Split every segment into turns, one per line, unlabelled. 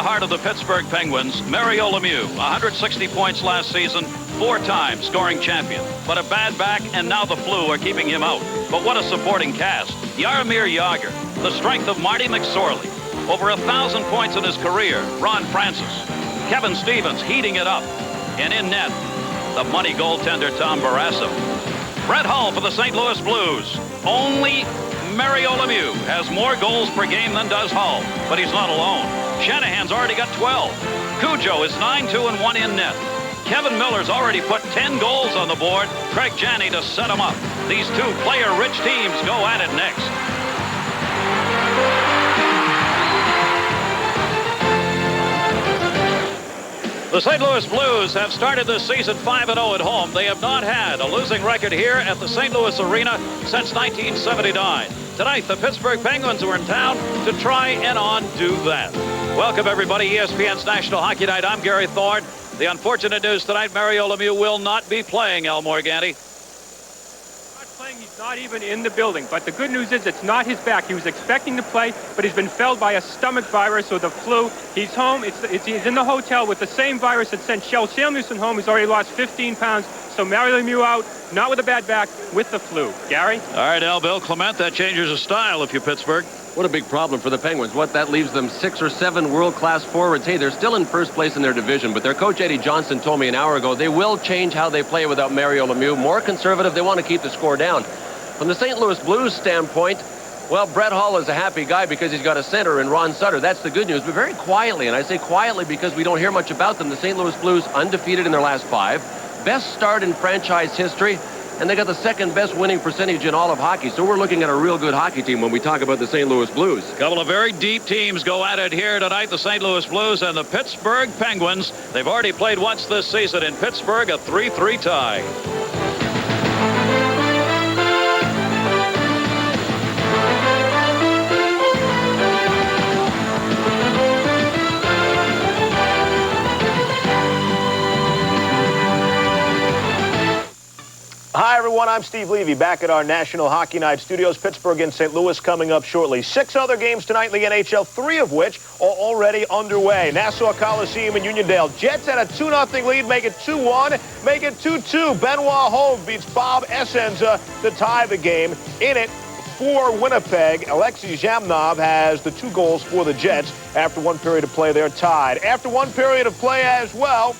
the heart of the Pittsburgh Penguins, Mario Lemieux, 160 points last season, 4-time scoring champion. But a bad back and now the flu are keeping him out. But what a supporting cast. Jaromir Jagr, the strength of Marty McSorley. Over 1,000 points in his career, Ron Francis. Kevin Stevens heating it up. And in net, the money goaltender Tom Barrasso. Brett Hull for the St. Louis Blues. Only Mario Lemieux has more goals per game than does Hull, but he's not alone. Shanahan's already got 12. Cujo is 9-2-1 in net. Kevin Miller's already put 10 goals on the board. Craig Janney to set him up. These two player-rich teams go at it next. The St. Louis Blues have started this season 5-0 at home. They have not had a losing record here at the St. Louis Arena since 1979. Tonight, the Pittsburgh Penguins are in town to try and undo that. Welcome, everybody. ESPN's National Hockey Night. I'm Gary Thorne. The unfortunate news tonight, Mario Lemieux will not be playing, Al Morganti.
He's not even in the building, but the good news is it's not his back. He was expecting to play, but he's been felled by a stomach virus or the flu. He's home. He's in the hotel with the same virus that sent Kjell Samuelsson home. He's already lost 15 pounds. So Mario Lemieux out, not with a bad back, with the flu. Gary?
All right, Al, Bill Clement, that changes of style if you're Pittsburgh.
What a big problem for the Penguins. What, that leaves them 6 or 7 world-class forwards. Hey, they're still in first place in their division, but their coach Eddie Johnson told me an hour ago they will change how they play without Mario Lemieux. More conservative. They want to keep the score down. From the St. Louis Blues standpoint, well, Brett Hull is a happy guy because he's got a center in Ron Sutter. That's the good news. But very quietly, and I say quietly because we don't hear much about them, the St. Louis Blues undefeated in their last 5. Best start in franchise history. And they got the second best winning percentage in all of hockey. So we're looking at a real good hockey team when we talk about the St. Louis Blues.
A couple of very deep teams go at it here tonight, the St. Louis Blues and the Pittsburgh Penguins. They've already played once this season in Pittsburgh, a 3-3 tie.
Hi, everyone. I'm Steve Levy back at our National Hockey Night studios. Pittsburgh and St. Louis coming up shortly. 6 other games tonight in the NHL, 3 of which are already underway. Nassau Coliseum in Uniondale. Jets had a 2-0 lead, make it 2-1, make it 2-2. Benoit Hove beats Bob Essenza to tie the game. In it, for Winnipeg, Alexei Zhamnov has the 2 goals for the Jets. After 1 period of play, they're tied. After 1 period of play as well,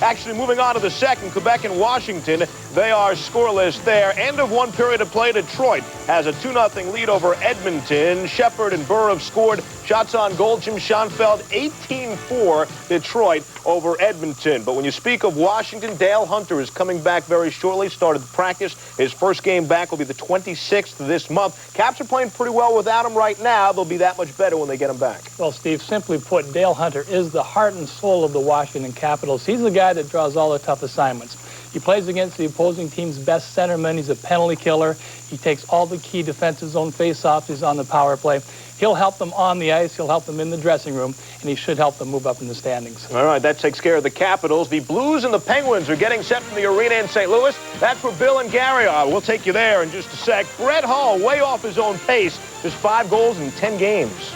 actually, moving on to the second, Quebec and Washington, they are scoreless there. End of 1 period of play, Detroit has a 2-0 lead over Edmonton. Shepard and Burr have scored. Shots on goal, Jim Schoenfeld, 18-4, Detroit over Edmonton. But when you speak of Washington, Dale Hunter is coming back very shortly, started the practice. His first game back will be the 26th this month. Caps are playing pretty well without him right now. They'll be that much better when they get him back.
Well, Steve, simply put, Dale Hunter is the heart and soul of the Washington Capitals. He's the guy that draws all the tough assignments. He plays against the opposing team's best centerman. He's a penalty killer. He takes all the key defensive zone faceoffs. He's on the power play. He'll help them on the ice. He'll help them in the dressing room, and he should help them move up in the standings.
All right, that takes care of the Capitals. The Blues and the Penguins are getting set from the arena in St. Louis. That's where Bill and Gary are. We'll take you there in just a sec. Brett Hull, way off his own pace. Just 5 goals in 10 games.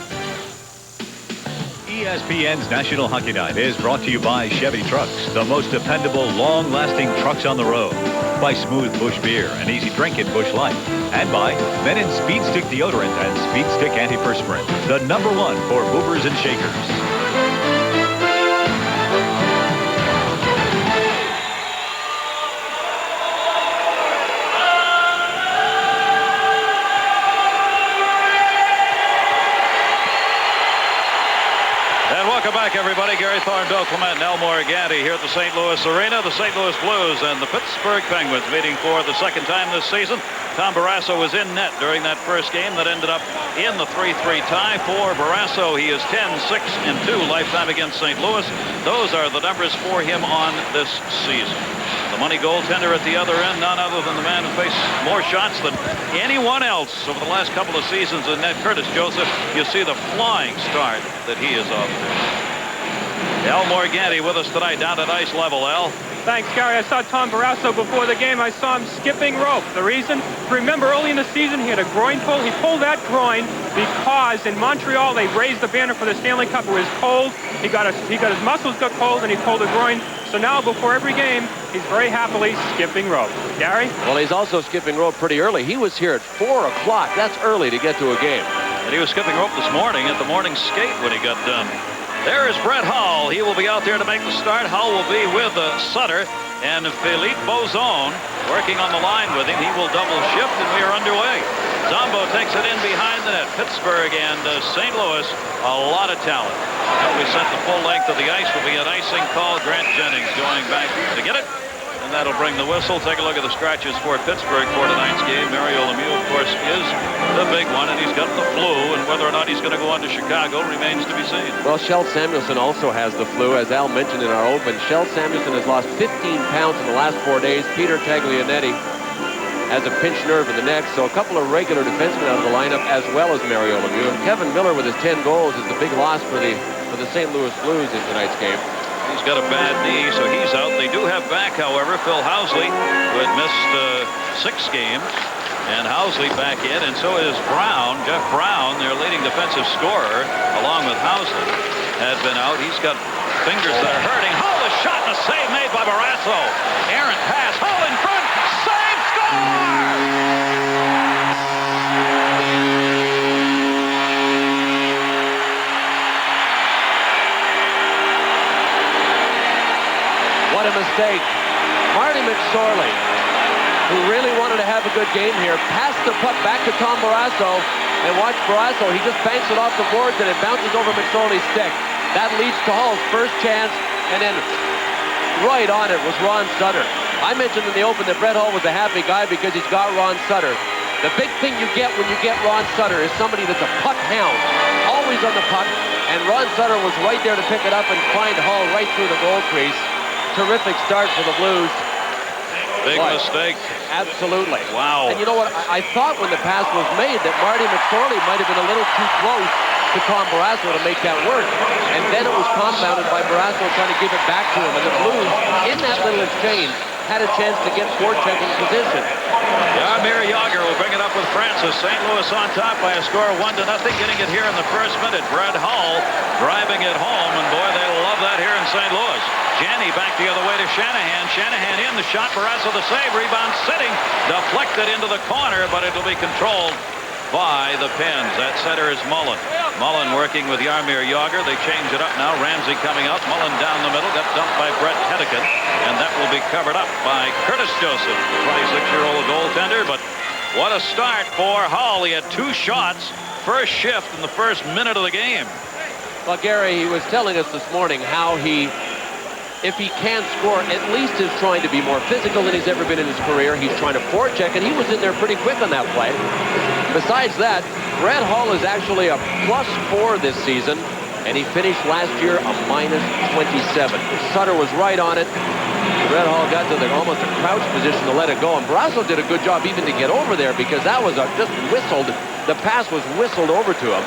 ESPN's National Hockey Night is brought to you by Chevy Trucks, the most dependable, long-lasting trucks on the road. By Smooth Bush Beer, an easy drink in Bush Light. And by Menon Speed Stick Deodorant and Speed Stick Antiperspirant, the #1 for movers and shakers.
Welcome back, everybody. Gary Thorne, Bill Clement, and Al Morganti here at the St. Louis Arena. The St. Louis Blues and the Pittsburgh Penguins meeting for the second time this season. Tom Barrasso was in net during that first game that ended up in the 3-3 tie for Barrasso. He is 10-6-2 lifetime against St. Louis. Those are the numbers for him on this season. The money goaltender at the other end, none other than the man who faced more shots than anyone else over the last couple of seasons in net, Curtis Joseph. You see the flying start that he is off to. Al Morganti with us tonight down at ice level, Al.
Thanks, Gary. I saw Tom Barrasso before the game. I saw him skipping rope. The reason? Remember, early in the season, he had a groin pull. He pulled that groin because in Montreal, they raised the banner for the Stanley Cup. It was cold. He got his muscles got cold, and he pulled a groin. So now, before every game, he's very happily skipping rope. Gary?
Well, he's also skipping rope pretty early. He was here at 4 o'clock. That's early to get to a game.
And he was skipping rope this morning at the morning skate when he got done. There is Brett Hull. He will be out there to make the start. Hull will be with Sutter and Philippe Bozon working on the line with him. He will double shift, and we are underway. Zombo takes it in behind the net. Pittsburgh and St. Louis, a lot of talent. Now we set the full length of the ice. Will be an icing call. Grant Jennings going back to get it. And that'll bring the whistle. Take a look at the scratches for Pittsburgh for tonight's game. Mario Lemieux, of course, is the big one, and he's got the flu, and whether or not he's going to go on to Chicago remains to be seen.
Well, Shel Samuelson also has the flu, as Al mentioned in our open. Shel Samuelson has lost 15 pounds in the last 4 days. Peter Taglianetti has a pinched nerve in the neck, so a couple of regular defensemen out of the lineup, as well as Mario Lemieux. And Kevin Miller, with his 10 goals, is the big loss for the St. Louis Blues in tonight's game.
He's got a bad knee, so he's out. They do have back, however, Phil Housley, who had missed 6 games. And Housley back in, and so is Brown. Jeff Brown, their leading defensive scorer, along with Housley, had been out. He's got fingers that are hurting. Hull, a shot and a save made by Barrasso. Errant pass. Hull in front. Save, score!
What a mistake. Marty McSorley, who really wanted to have a good game here, passed the puck back to Tom Barrasso, and watch Barrasso. He just banks it off the boards, and it bounces over McSorley's stick. That leads to Hull's first chance, and then right on it was Ron Sutter. I mentioned in the open that Brett Hull was a happy guy because he's got Ron Sutter. The big thing you get when you get Ron Sutter is somebody that's a puck hound, always on the puck, and Ron Sutter was right there to pick it up and find Hull right through the goal crease. Terrific start for the Blues.
Big mistake.
Absolutely.
Wow.
And you know what? I thought when the pass was made that Marty McSorley might have been a little too close to Tom Barrasso to make that work. And then it was compounded by Barrasso trying to give it back to him. And the Blues, in that little exchange, had a chance to get forecheck in position.
Jaromir Jagr will bring it up with Francis. St. Louis on top by a score of 1-0. Getting it here in the first minute. Brett Hull driving it home, and boy, they love that here in St. Louis. Janney back the other way to Shanahan. Shanahan in the shot. Barrasso the save. Rebound sitting. Deflected into the corner, but it'll be controlled by the Pens. That center is Mullen. Mullen working with Jaromir Jagr. They change it up now. Ramsey coming out. Mullen down the middle. Got dumped by Brett Hedican. And that will be covered up by Curtis Joseph, the 26-year-old goaltender. But what a start for Hull. He had 2 shots. First shift in the first minute of the game.
Well, Gary, he was telling us this morning how if he can't score, at least is trying to be more physical than he's ever been in his career. He's trying to forecheck, and he was in there pretty quick on that play. Besides that, Brett Hull is actually a +4 this season, and he finished last year a -27. Sutter was right on it. Brett Hull got to almost a crouch position to let it go, and Barrasso did a good job even to get over there because that was just whistled. The pass was whistled over to him.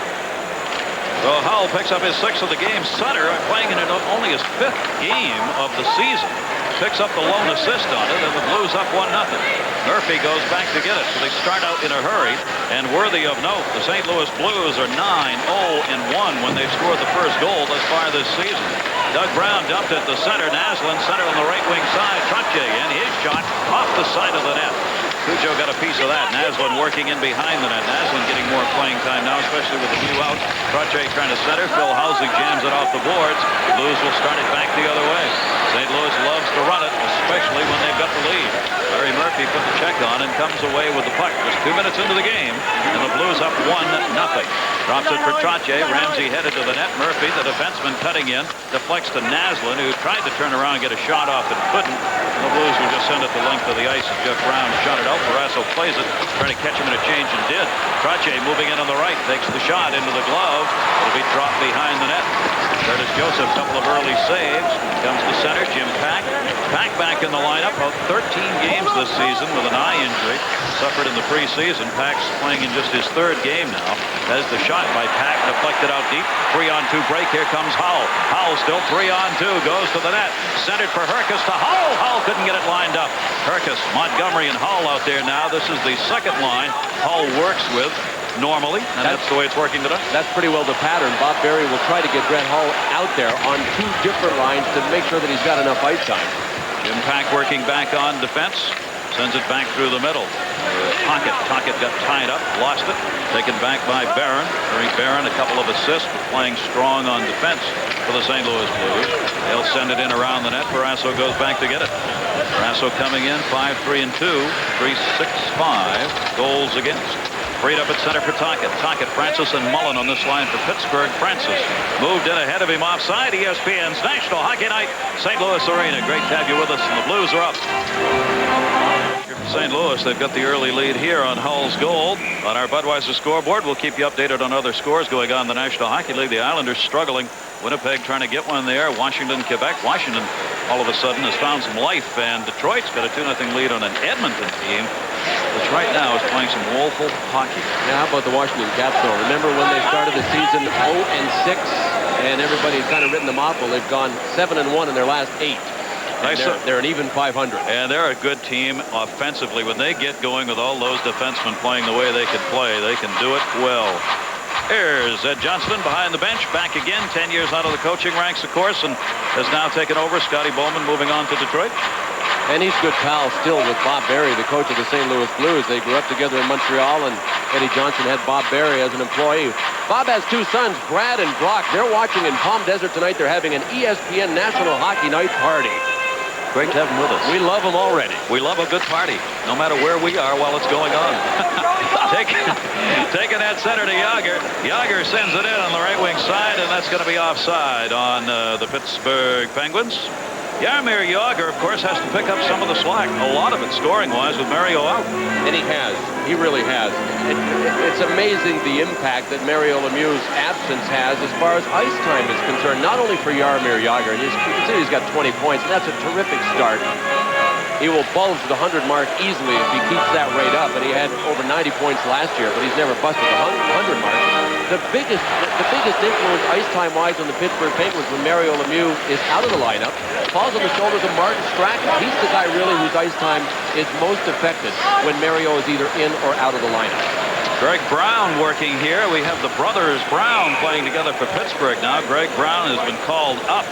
So Hull picks up his 6th of the game. Sutter, playing in only his 5th game of the season, picks up the lone assist on it, and the Blues up 1-0. Murphy goes back to get it, so they start out in a hurry. And worthy of note, the St. Louis Blues are 9-0-1 when they've scored the first goal thus far this season. Doug Brown dumped it to center. Naslund center on the right wing side. Trottier, and his shot off the side of the net. Cujo got a piece of that. Naslund working in behind the net. Naslund getting more playing time now, especially with the new out. Trottier trying to center. Phil Housley jams it off the boards. Blues will start it back the other way. St. Louis loves to run it, especially when they've got the lead. Larry Murphy put the check on and comes away with the puck. Just 2 minutes into the game, and the Blues up 1-0. Drops it for Trottier. Ramsey headed to the net. Murphy, the defenseman, cutting in. Deflects to Naslund, who tried to turn around and get a shot off and couldn't. And the Blues will just send it the length of the ice as Jeff Brown shot it out. Barrasso plays it, trying to catch him in a change, and did. Trottier moving in on the right, takes the shot into the glove. It'll be dropped behind the net. Curtis Joseph, a couple of early saves. Comes to center, Jim Pack. Pack back in the lineup. 13 games this season with an eye injury. Suffered in the preseason. Pack's playing in just his 3rd game now. As the shot by Pack deflected out deep. 3-on-2 break. Here comes Hull. Hull still 3-on-2. Goes to the net. Centered for Herkus to Hull. Hull couldn't get it lined up. Herkus, Montgomery, and Hull out there now. This is the second line Hull works with normally, and that's the way it's working tonight.
That's pretty well the pattern. Bob Berry will try to get Brett Hull out there on 2 different lines to make sure that he's got enough ice time.
Jim Pack working back on defense. Sends it back through the middle. Tockett got tied up, lost it. Taken back by Barron. Eric Barron, a couple of assists, but playing strong on defense for the St. Louis Blues. They'll send it in around the net. Barrasso goes back to get it. Barrasso coming in 5-3-2, 3-6-5 goals against. Freed up at center for Tockett. Tockett, Francis, and Mullen on this line for Pittsburgh. Francis moved in ahead of him offside. ESPN's National Hockey Night, St. Louis Arena. Great to have you with us, and the Blues are up. St. Louis, they've got the early lead here on Hull's goal. On our Budweiser scoreboard, we'll keep you updated on other scores going on in the National Hockey League. The Islanders struggling. Winnipeg trying to get one there. Washington, Quebec. Washington all of a sudden has found some life, and Detroit's got a 2-0 lead on an Edmonton team, which right now is playing some woeful hockey.
Yeah, how about the Washington Caps, though? Remember when they started the season 0-6, and everybody's kind of written them off? Well, they've gone 7-1 in their last 8. They're an even 500.
And they're a good team offensively. When they get going with all those defensemen playing the way they can play, they can do it well. Here's Ed Johnston behind the bench, back again, 10 years out of the coaching ranks, of course, and has now taken over. Scotty Bowman moving on to Detroit.
And he's good pal still with Bob Berry, the coach of the St. Louis Blues. They grew up together in Montreal, and Eddie Johnson had Bob Berry as an employee. Bob has 2 sons, Brad and Brock. They're watching in Palm Desert tonight. They're having an ESPN National Hockey Night party.
Great to have them with us.
We love them already.
We love a good party, no matter where we are while it's going on. Taking that center to Yager. Yager sends it in on the right wing side, and that's going to be offside on the Pittsburgh Penguins. Jaromir Jagr, of course, has to pick up some of the slack. A lot of it scoring-wise with Mario out.
And he has. He really has. It's amazing the impact that Mario Lemieux's absence has as far as ice time is concerned, not only for Jaromir Jagr. You can see he's got 20 points, and that's a terrific start. He will bulge the 100 mark easily if he keeps that rate up, and he had over 90 points last year, but he's never busted the 100 mark. The biggest influence ice time-wise on the Pittsburgh Penguins when Mario Lemieux is out of the lineup falls on the shoulders of Martin Straka. He's the guy really whose ice time is most affected when Mario is either in or out of the lineup.
Greg Brown working here. We have the brothers Brown playing together for Pittsburgh now. Greg Brown has been called up,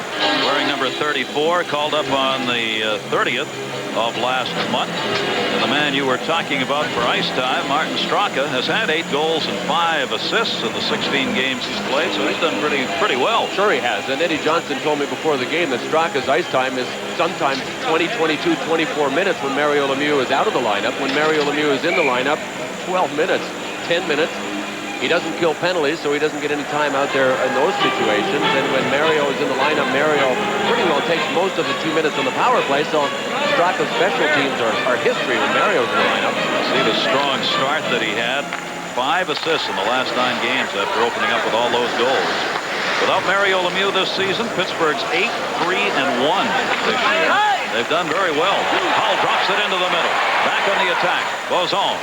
wearing number 34, called up on the 30th of last month. And the man you were talking about for ice time, Martin Straka, has had 8 goals and 5 assists in the 16 games he's played, so he's done pretty well.
Sure he has. And Eddie Johnson told me before the game that Straka's ice time is sometimes 20, 22, 24 minutes when Mario Lemieux is out of the lineup. When Mario Lemieux is in the lineup, 12 minutes. 10 minutes. He doesn't kill penalties, so he doesn't get any time out there in those situations. And when Mario is in the lineup, Mario pretty well takes most of the 2 minutes on the power play. So Straka's special teams are history when Mario's in the lineup.
See the strong start that he had. 5 assists in the last 9 games after opening up with all those goals. Without Mario Lemieux this season, Pittsburgh's 8-3-1 this year. They've done very well. Hull drops it into the middle. Back on the attack. Bozon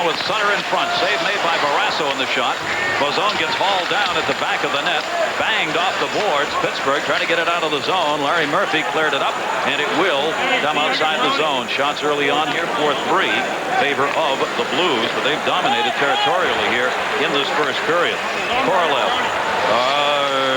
with Sutter in front. Save made by Barrasso in the shot. Bozon gets hauled down at the back of the net. Banged off the boards. Pittsburgh trying to get it out of the zone. Larry Murphy cleared it up, and it will come outside the zone. Shots early on here, 4-3, favor of the Blues, but they've dominated territorially here in this first period. Korolev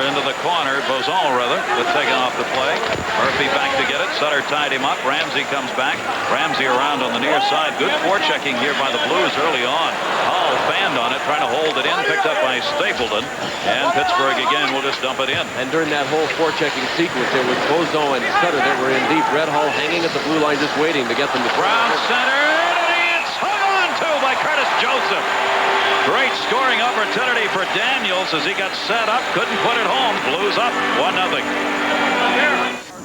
into the corner. Bozon, rather, but taken off the play. Murphy back to get it. Sutter tied him up. Ramsey comes back. Ramsey around on the near side. Good forechecking here by the Blues early on. Hull fanned on it, trying to hold it in. Picked up by Stapleton. And Pittsburgh again will just dump it in.
And during that whole forechecking sequence, it was Bozon and Sutter that were in deep. Red Hull hanging at the blue line just waiting to get them to...
Brown centered. It's hung on to by Curtis Joseph. Great scoring opportunity for Daniels as he got set up. Couldn't put it home. Blues up 1-0.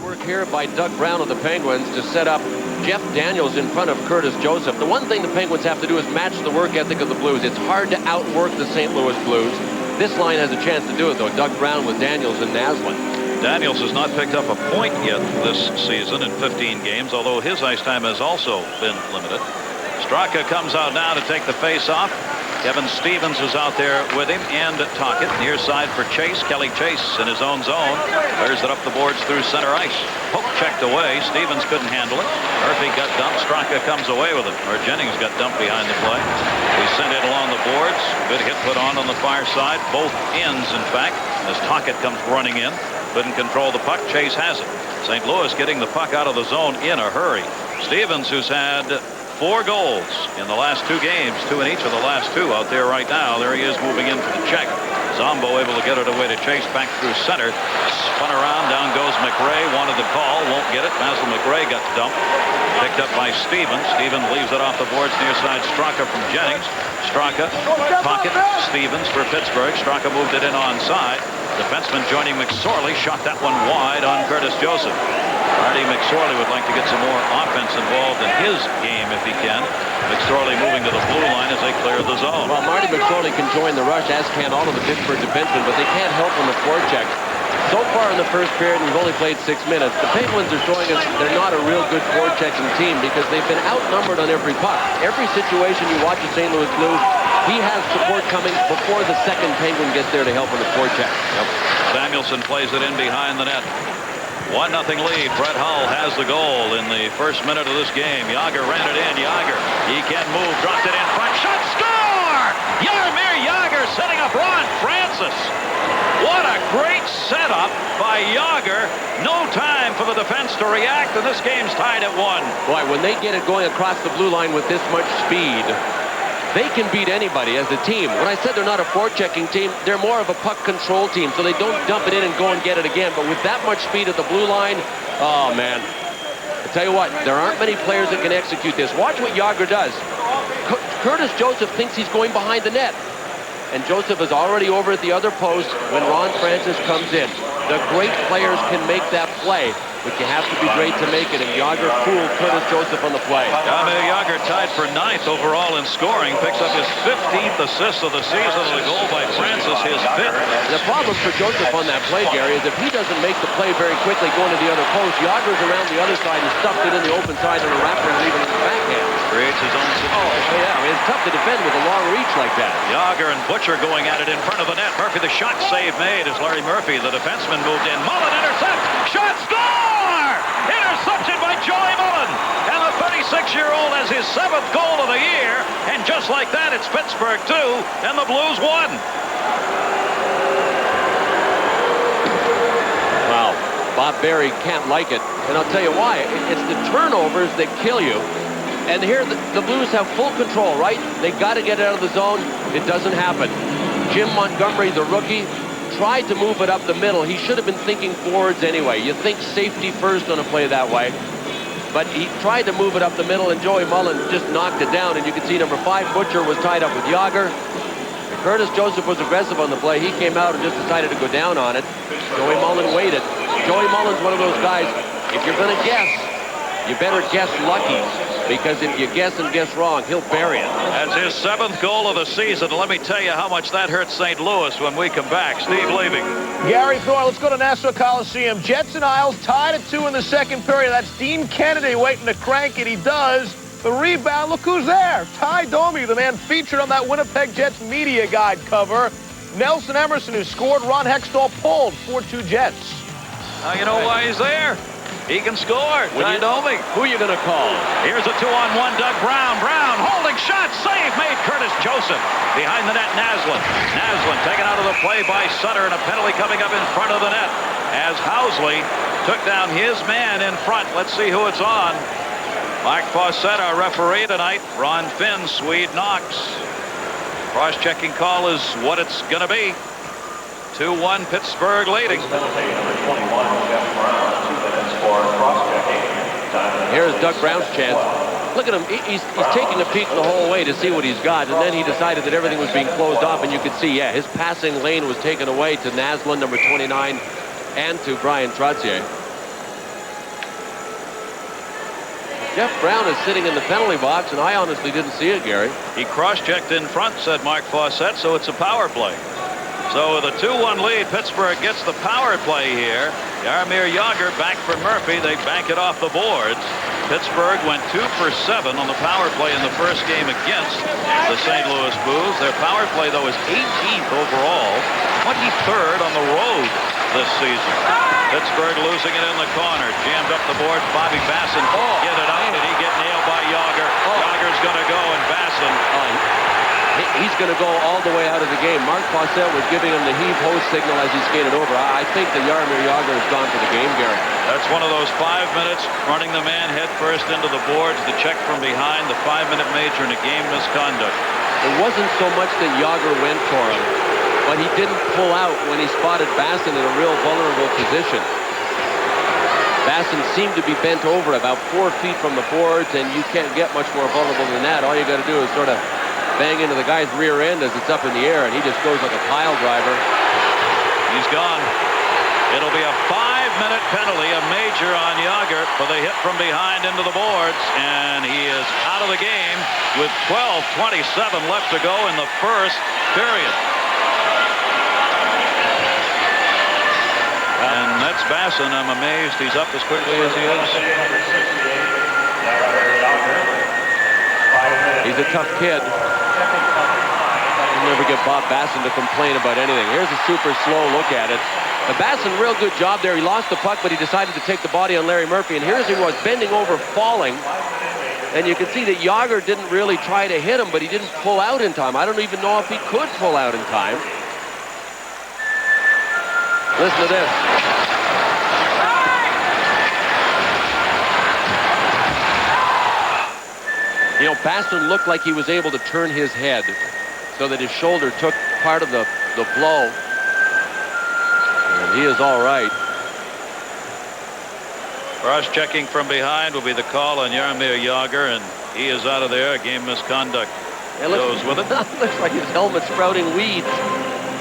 Hard work here by Doug Brown of the Penguins to set up Jeff Daniels in front of Curtis Joseph. The one thing the Penguins have to do is match the work ethic of the Blues. It's hard to outwork the St. Louis Blues. This line has a chance to do it, though. Doug Brown with Daniels and Naslund.
Daniels has not picked up a point yet this season in 15 games, although his ice time has also been limited. Straka comes out now to take the face-off. Kevin Stevens is out there with him and Tocchet. Near side for Chase. Kelly Chase in his own zone. Clears it up the boards through center ice. Poke checked away. Stevens couldn't handle it. Murphy got dumped. Straka comes away with it. Or Jennings got dumped behind the play. He sent it along the boards. Good hit put on the far side. Both ends, in fact, as Tocchet comes running in. Couldn't control the puck. Chase has it. St. Louis getting the puck out of the zone in a hurry. Stevens, who's had 4 goals in the last 2 games, 2 in each of the last 2 out there right now. There he is moving into the check. Zombo able to get it away to Chase, back through center. Spun around, down goes McRae. Wanted the call, won't get it. Basil McRae got dumped. Picked up by Stevens. Stevens leaves it off the boards near side. Straka from Jennings. Straka, Tocchet, Stevens for Pittsburgh. Straka moved it in onside. Defenseman joining McSorley. Shot that one wide on Curtis Joseph. Marty McSorley would like to get some more offense involved in his game if he can. McSorley moving to the blue line as they clear the zone.
Well, Marty McSorley can join the rush, as can all of the Pittsburgh defensemen, but they can't help on the forecheck. So far in the first period, we've only played 6 minutes. The Penguins are showing us they're not a real good forechecking team because they've been outnumbered on every puck. Every situation you watch in St. Louis Blues, he has support coming before the second Penguin gets there to help on the forecheck.
Yep. Samuelson plays it in behind the net. 1-0 lead. Brett Hull has the goal in the first minute of this game. Yager ran it in. Yager, he can move, dropped it in front. Shot, score! Jaromir Yager setting up Ron Francis. What a great setup by Yager. No time for the defense to react, and this game's tied at 1.
Boy, when they get it going across the blue line with this much speed, they can beat anybody as a team. When I said they're not a forechecking team, they're more of a puck control team, so they don't dump it in and go and get it again. But with that much speed at the blue line, oh, man. I tell you what, there aren't many players that can execute this. Watch what Yager does. Curtis Joseph thinks he's going behind the net. And Joseph is already over at the other post when Ron Francis comes in. The great players can make that play, but you have to be great to make it, and Yager fooled Curtis Joseph on the play.
Jaromir Yager tied for 9th overall in scoring, picks up his 15th assist of the season, and a goal by Francis, his 5th.
The problem for Joseph on that play, Gary, is if he doesn't make the play very quickly going to the other post, Yager's around the other side and stuffed it in the open side and a wraparound even in the backhand.
Creates his own situation.
Oh, yeah, I mean, it's tough to defend with a long reach like that.
Yager and Butcher going at it in front of the net. Murphy, the shot save made as Larry Murphy, the defenseman, moved in. Mullen intercepts. Shot, score! Interception by Joey Mullen. And the 36-year-old has his 7th goal of the year. And just like that, it's Pittsburgh 2 and the Blues 1.
Wow. Bob Berry can't like it. And I'll tell you why. It's the turnovers that kill you. And here the Blues have full control, right? They got to get out of the zone. It doesn't happen. Jim Montgomery, the rookie, tried to move it up the middle. He should have been thinking forwards anyway. You think safety first on a play that way. But he tried to move it up the middle, and Joey Mullen just knocked it down. And you can see number 5, Butcher, was tied up with Yager. And Curtis Joseph was aggressive on the play. He came out and just decided to go down on it. Joey Mullen waited. Joey Mullen's one of those guys, if you're going to guess, you better guess lucky. Because if you guess and guess wrong, he'll bury it.
That's his 7th goal of the season. Let me tell you how much that hurts St. Louis when we come back. Steve Levy.
Gary Thorne, let's go to Nassau Coliseum. Jets and Isles tied at 2 in the second period. That's Dean Kennedy waiting to crank it. He does. The rebound, look who's there. Ty Domi, the man featured on that Winnipeg Jets media guide cover. Nelson Emerson, who scored. Ron Hextall pulled. 4-2 Jets.
Now you know why he's there. He can score. Ty Domi.
Who are you going to call?
Here's a 2-on-1. Doug Brown. Brown holding shot. Save made. Curtis Joseph. Behind the net, Naslund. Naslund taken out of the play by Sutter, and a penalty coming up in front of the net as Housley took down his man in front. Let's see who it's on. Mark Fawcett, our referee tonight. Ron Finn, Swede Knox. Cross-checking call is what it's going to be. 2-1 Pittsburgh leading.
Here's Doug Brown's chance. Look at him. He's taking a peek the whole way to see what he's got, and then he decided that everything was being closed off, and you could see, yeah, his passing lane was taken away to Naslund, number 29, and to Brian Trottier. Jeff Brown is sitting in the penalty box, and I honestly didn't see it, Gary.
He cross-checked in front, said Mark Fawcett, so it's a power play. So with a 2-1 lead, Pittsburgh gets the power play here. Jaromir Jagr back for Murphy. They bank it off the boards. Pittsburgh went 2 for 7 on the power play in the first game against the St. Louis Blues. Their power play, though, is 18th overall, 23rd on the road this season. Pittsburgh losing it in the corner. Jammed up the board. Bobby Basson get it out. Did he get nailed by Jagr? Jagger's going to go, and Basson...
He's going to go all the way out of the game. Mark Fawcett was giving him the heave-ho signal as he skated over. I think that Jaromir Jagr has gone for the game, Gary.
That's one of those 5 minutes, running the man head first into the boards, the check from behind, the 5-minute major, and a game misconduct.
It wasn't so much that Jagr went for him, but he didn't pull out when he spotted Basson in a real vulnerable position. Basson seemed to be bent over about 4 feet from the boards, and you can't get much more vulnerable than that. All you got to do is sort of bang into the guy's rear end as it's up in the air, and he just goes like a pile driver.
He's gone. It'll be a 5-minute penalty, a major on Jagr for the hit from behind into the boards, and he is out of the game with 12:27 left to go in the first period. And that's Basson. I'm amazed he's up as quickly as he is.
He's a tough kid. You'll never get Bob Basson to complain about anything. Here's a super slow look at it. The Basson, real good job there. He lost the puck, but he decided to take the body on Larry Murphy. And here's he was bending over, falling. And you can see that Jagr didn't really try to hit him, but he didn't pull out in time. I don't even know if he could pull out in time. Listen to this. You know, Basson looked like he was able to turn his head so that his shoulder took part of the blow. And he is all right.
Cross-checking from behind will be the call on Jaromir Jagr, and he is out of there. Game misconduct goes with it.
Looks like his helmet sprouting weeds.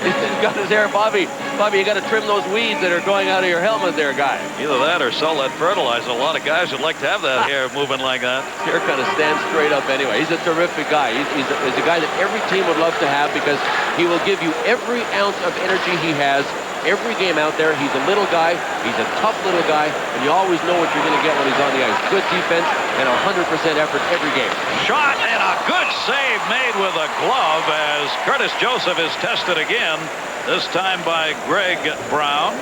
He's got his hair. Bobby, you got to trim those weeds that are going out of your helmet there, guy.
Either that or sell that fertilizer. A lot of guys would like to have that hair moving like that.
Hair kind of stands straight up anyway. He's a terrific guy. He's a guy that every team would love to have because he will give you every ounce of energy he has. Every game out there, he's a little guy. He's a tough little guy, and you always know what you're going to get when he's on the ice. Good defense and 100% effort every game.
Shot and a good save made with a glove as Curtis Joseph is tested again, this time by Greg Brown.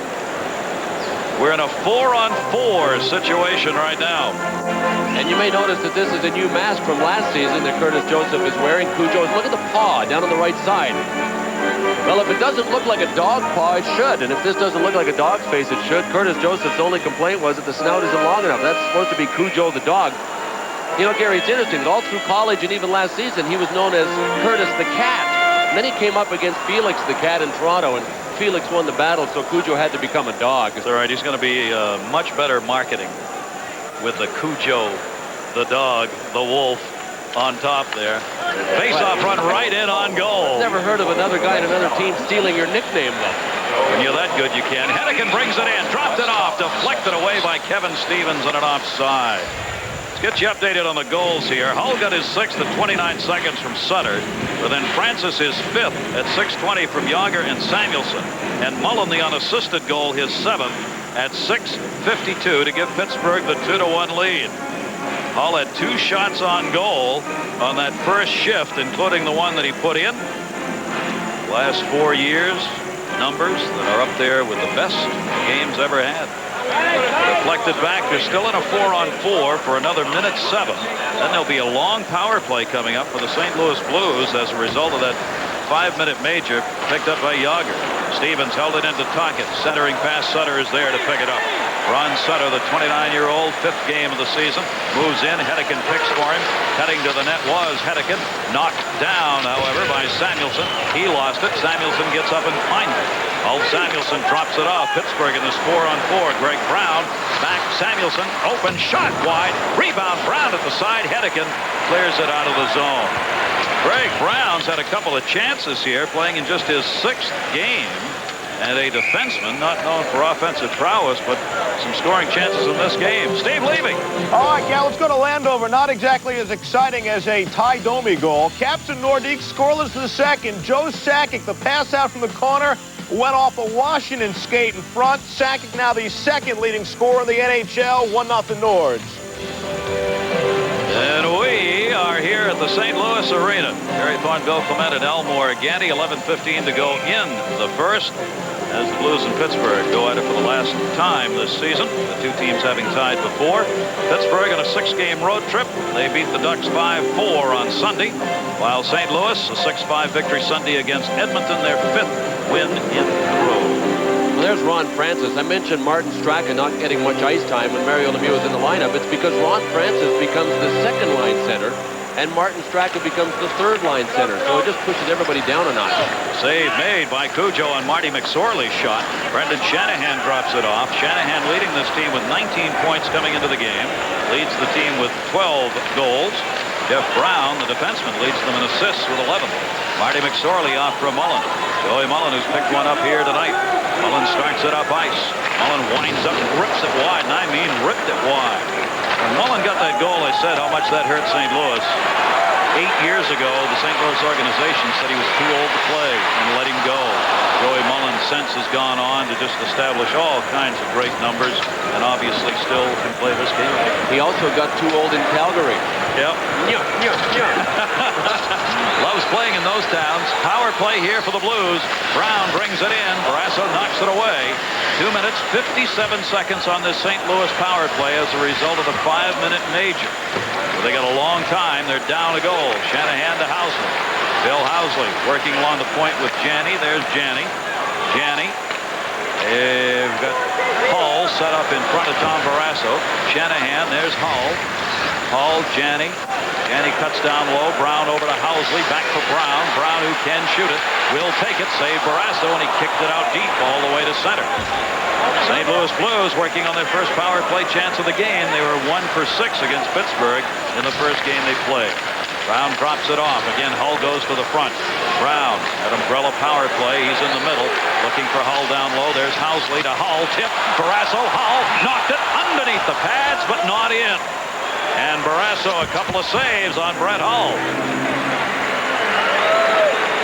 We're in a 4-on-4 situation right now.
And you may notice that this is a new mask from last season that Curtis Joseph is wearing. Cujo, look at the paw down on the right side. Well, if it doesn't look like a dog paw, it should. And if this doesn't look like a dog's face, it should. Curtis Joseph's only complaint was that the snout isn't long enough. That's supposed to be Cujo the dog. You know, Gary, it's interesting. All through college and even last season, he was known as Curtis the Cat. And then he came up against Felix the Cat in Toronto, and Felix won the battle, so Cujo had to become a dog.
That's all right. He's going to be much better marketing with the Cujo, the dog, the wolf on top there. Face-off run right in on goal.
Never heard of another guy in another team stealing your nickname, though.
When you're that good, you can. Hedican brings it in, dropped it off, deflected away by Kevin Stevens on an offside. Let's get you updated on the goals here. Hull got his 6th at 29 seconds from Sutter, but then Francis his 5th at 6:20 from Jagr and Samuelson. And Mullen, the unassisted goal, his 7th at 6:52 to give Pittsburgh the 2-1 lead. Hull had 2 shots on goal on that first shift, including the one that he put in. Last 4 years, numbers that are up there with the best games ever had. Deflected back. They're still in a 4-on-4 for another minute 7. Then there'll be a long power play coming up for the St. Louis Blues as a result of that 5-minute major picked up by Jagr. Stevens held it into Tocchet. Centering pass. Sutter is there to pick it up. Ron Sutter, the 29-year-old, 5th game of the season, moves in. Hedican picks for him. Heading to the net was Hedican. Knocked down, however, by Samuelson. He lost it. Samuelson gets up and finds it. Old Samuelson drops it off. Pittsburgh in this 4-on-4. Greg Brown back. Samuelson open shot wide. Rebound Brown at the side. Hedican clears it out of the zone. Greg Brown's had a couple of chances here, playing in just his 6th game. and a defenseman not known for offensive prowess, but some scoring chances in this game. Steve Levy.
All right, Gal, let's go to Landover. Not exactly as exciting as a Ty Domi goal. Caps and Nordique scoreless for the second. Joe Sakic, the pass out from the corner, went off a Washington skate in front. Sakic now the second leading scorer in the NHL, 1-0 Nords.
And we are here at the St. Louis Arena. Gary Thorne, Bill Clement, and Elmore Gandy. 11:15 to go in the first, as the Blues and Pittsburgh go at it for the last time this season. The two teams having tied before. Pittsburgh on a 6-game road trip. They beat the Ducks 5-4 on Sunday, while St. Louis a 6-5 victory Sunday against Edmonton, their 5th win in a row.
Well, there's Ron Francis. I mentioned Martin Straka not getting much ice time when Mario Lemieux was in the lineup. It's because Ron Francis becomes the second-line center, and Martin Straka becomes the third-line center. So it just pushes everybody down a notch.
Save made by Cujo on Marty McSorley's shot. Brendan Shanahan drops it off. Shanahan leading this team with 19 points coming into the game. Leads the team with 12 goals. Jeff Brown, the defenseman, leads them in assists with 11. Marty McSorley off from Mullen. Joey Mullen, who's picked one up here tonight. Mullen starts it up ice. Mullen winds up and rips it wide, and I mean ripped it wide. When Mullen got that goal, I said how much that hurt St. Louis. 8 years ago, the St. Louis organization said he was too old to play and let him go. Joey Mullen since has gone on to just establish all kinds of great numbers, and obviously still can play this game.
He also got too old in Calgary.
Yep. Loves playing in those towns. Power play here for the Blues. Brown brings it in. Barrasso knocks it away. 2 minutes, 57 seconds on this St. Louis power play as a result of the 5-minute major. They got a long time. They're down a goal. Shanahan to Housley. Bill Housley working along the point with Janney. There's Janney. Janney. They've got Hull set up in front of Tom Barrasso. Shanahan. There's Hull. Hull, Janney. Janney cuts down low. Brown over to Housley. Back for Brown. Brown, who can shoot it, will take it. Save Barrasso, and he kicked it out deep all the way to center. St. Louis Blues working on their first power play chance of the game. They were 1 for 6 against Pittsburgh in the first game they played. Brown drops it off. Again, Hull goes to the front. Brown at umbrella power play. He's in the middle, looking for Hull down low. There's Housley to Hull. Tip. Barrasso. Hull knocked it underneath the pads, but not in. And Barrasso a couple of saves on Brett Hull.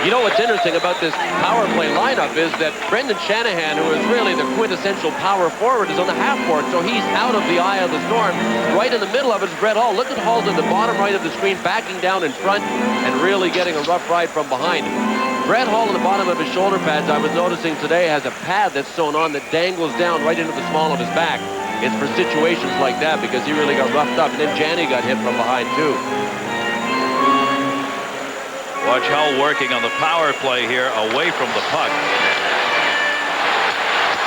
You know what's interesting about this power play lineup is that Brendan Shanahan, who is really the quintessential power forward, is on the half court, so he's out of the eye of the storm. Right in the middle of it is Brett Hull. Look at Hull to the bottom right of the screen, backing down in front and really getting a rough ride from behind. Brett Hull on the bottom of his shoulder pads, I was noticing today, has a pad that's sewn on that dangles down right into the small of his back. It's for situations like that because he really got roughed up. And then Janney got hit from behind, too.
Watch Hull working on the power play here away from the puck.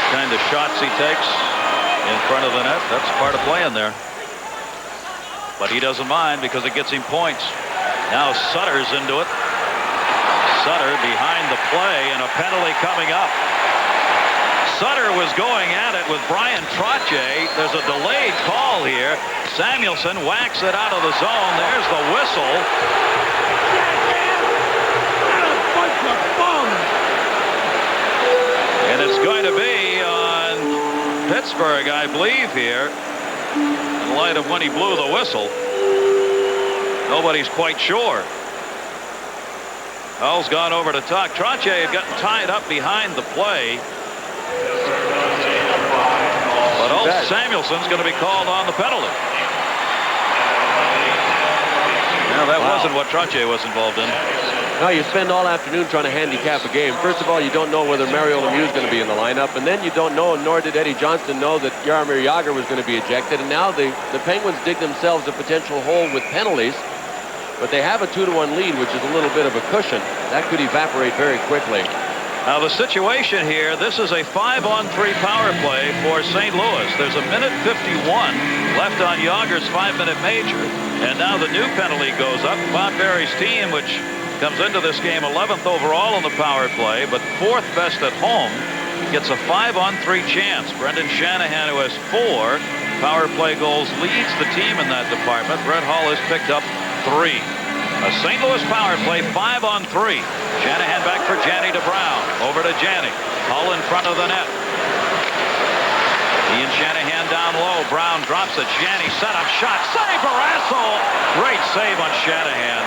Kind of shots he takes in front of the net. That's part of playing there. But he doesn't mind because it gets him points. Now Sutter's into it. Sutter behind the play and a penalty coming up. Sutter was going at it with Brian Trottier. There's a delayed call here. Samuelson whacks it out of the zone. There's the whistle. And it's going to be on Pittsburgh, I believe, here. In light of when he blew the whistle. Nobody's quite sure. Hull's gone over to talk. Trottier had gotten tied up behind the play. But Samuelson's going to be called on the penalty. Now, that wasn't what Trottier was involved in.
Now, you spend all afternoon trying to handicap a game. First of all, you don't know whether Mario Lemieux is going to be in the lineup. And then you don't know, nor did Eddie Johnston know, that Jaromir Jagr was going to be ejected. And now the Penguins dig themselves a potential hole with penalties. But they have a 2-1 lead, which is a little bit of a cushion. That could evaporate very quickly.
Now the situation here, this is a 5-on-3 power play for St. Louis. There's a minute 51 left on Jagr's 5-minute major. And now the new penalty goes up. Bob Berry's team, which comes into this game 11th overall on the power play, but 4th best at home, gets a 5-on-3 chance. Brendan Shanahan, who has 4 power play goals, leads the team in that department. Brett Hull has picked up 3. A St. Louis power play, 5-on-3. Shanahan back for Janney to Brown. Over to Janney. Hull in front of the net. He and Shanahan down low. Brown drops it. Janney set up shot. Save Barrasso. Great save on Shanahan.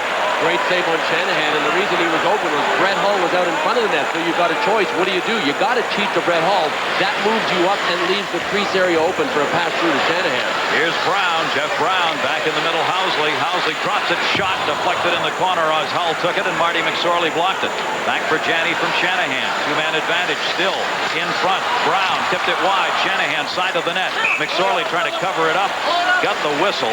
Great save on Shanahan, and the reason he was open was Brett Hull was out in front of the net, so you got a choice. What do? You got to cheat to Brett Hull. That moves you up and leaves the crease area open for a pass through to Shanahan.
Here's Brown. Jeff Brown back in the middle. Housley. Housley drops it. Shot deflected in the corner as Hull took it, and Marty McSorley blocked it. Back for Janney from Shanahan. Two-man advantage still in front. Brown tipped it wide. Shanahan side of the net. McSorley trying to cover it up. Got the whistle.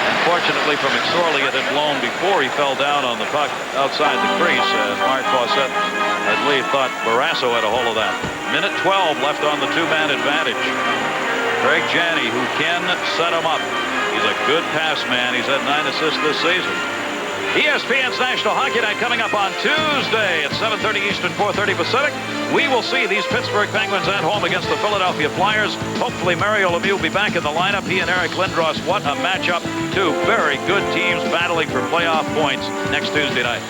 Unfortunately for McSorley, it had blown before he fell down on the puck outside the crease. Mark Fawcett, I believe, thought Barrasso had a hold of that. Minute 12 left on the two-man advantage. Greg Janney, who can set him up. He's a good pass man. He's had 9 assists this season. ESPN's National Hockey Night coming up on Tuesday at 7:30 Eastern, 4:30 Pacific. We will see these Pittsburgh Penguins at home against the Philadelphia Flyers. Hopefully Mario Lemieux will be back in the lineup. He and Eric Lindros, what a matchup. Two very good teams battling for playoff points next Tuesday night.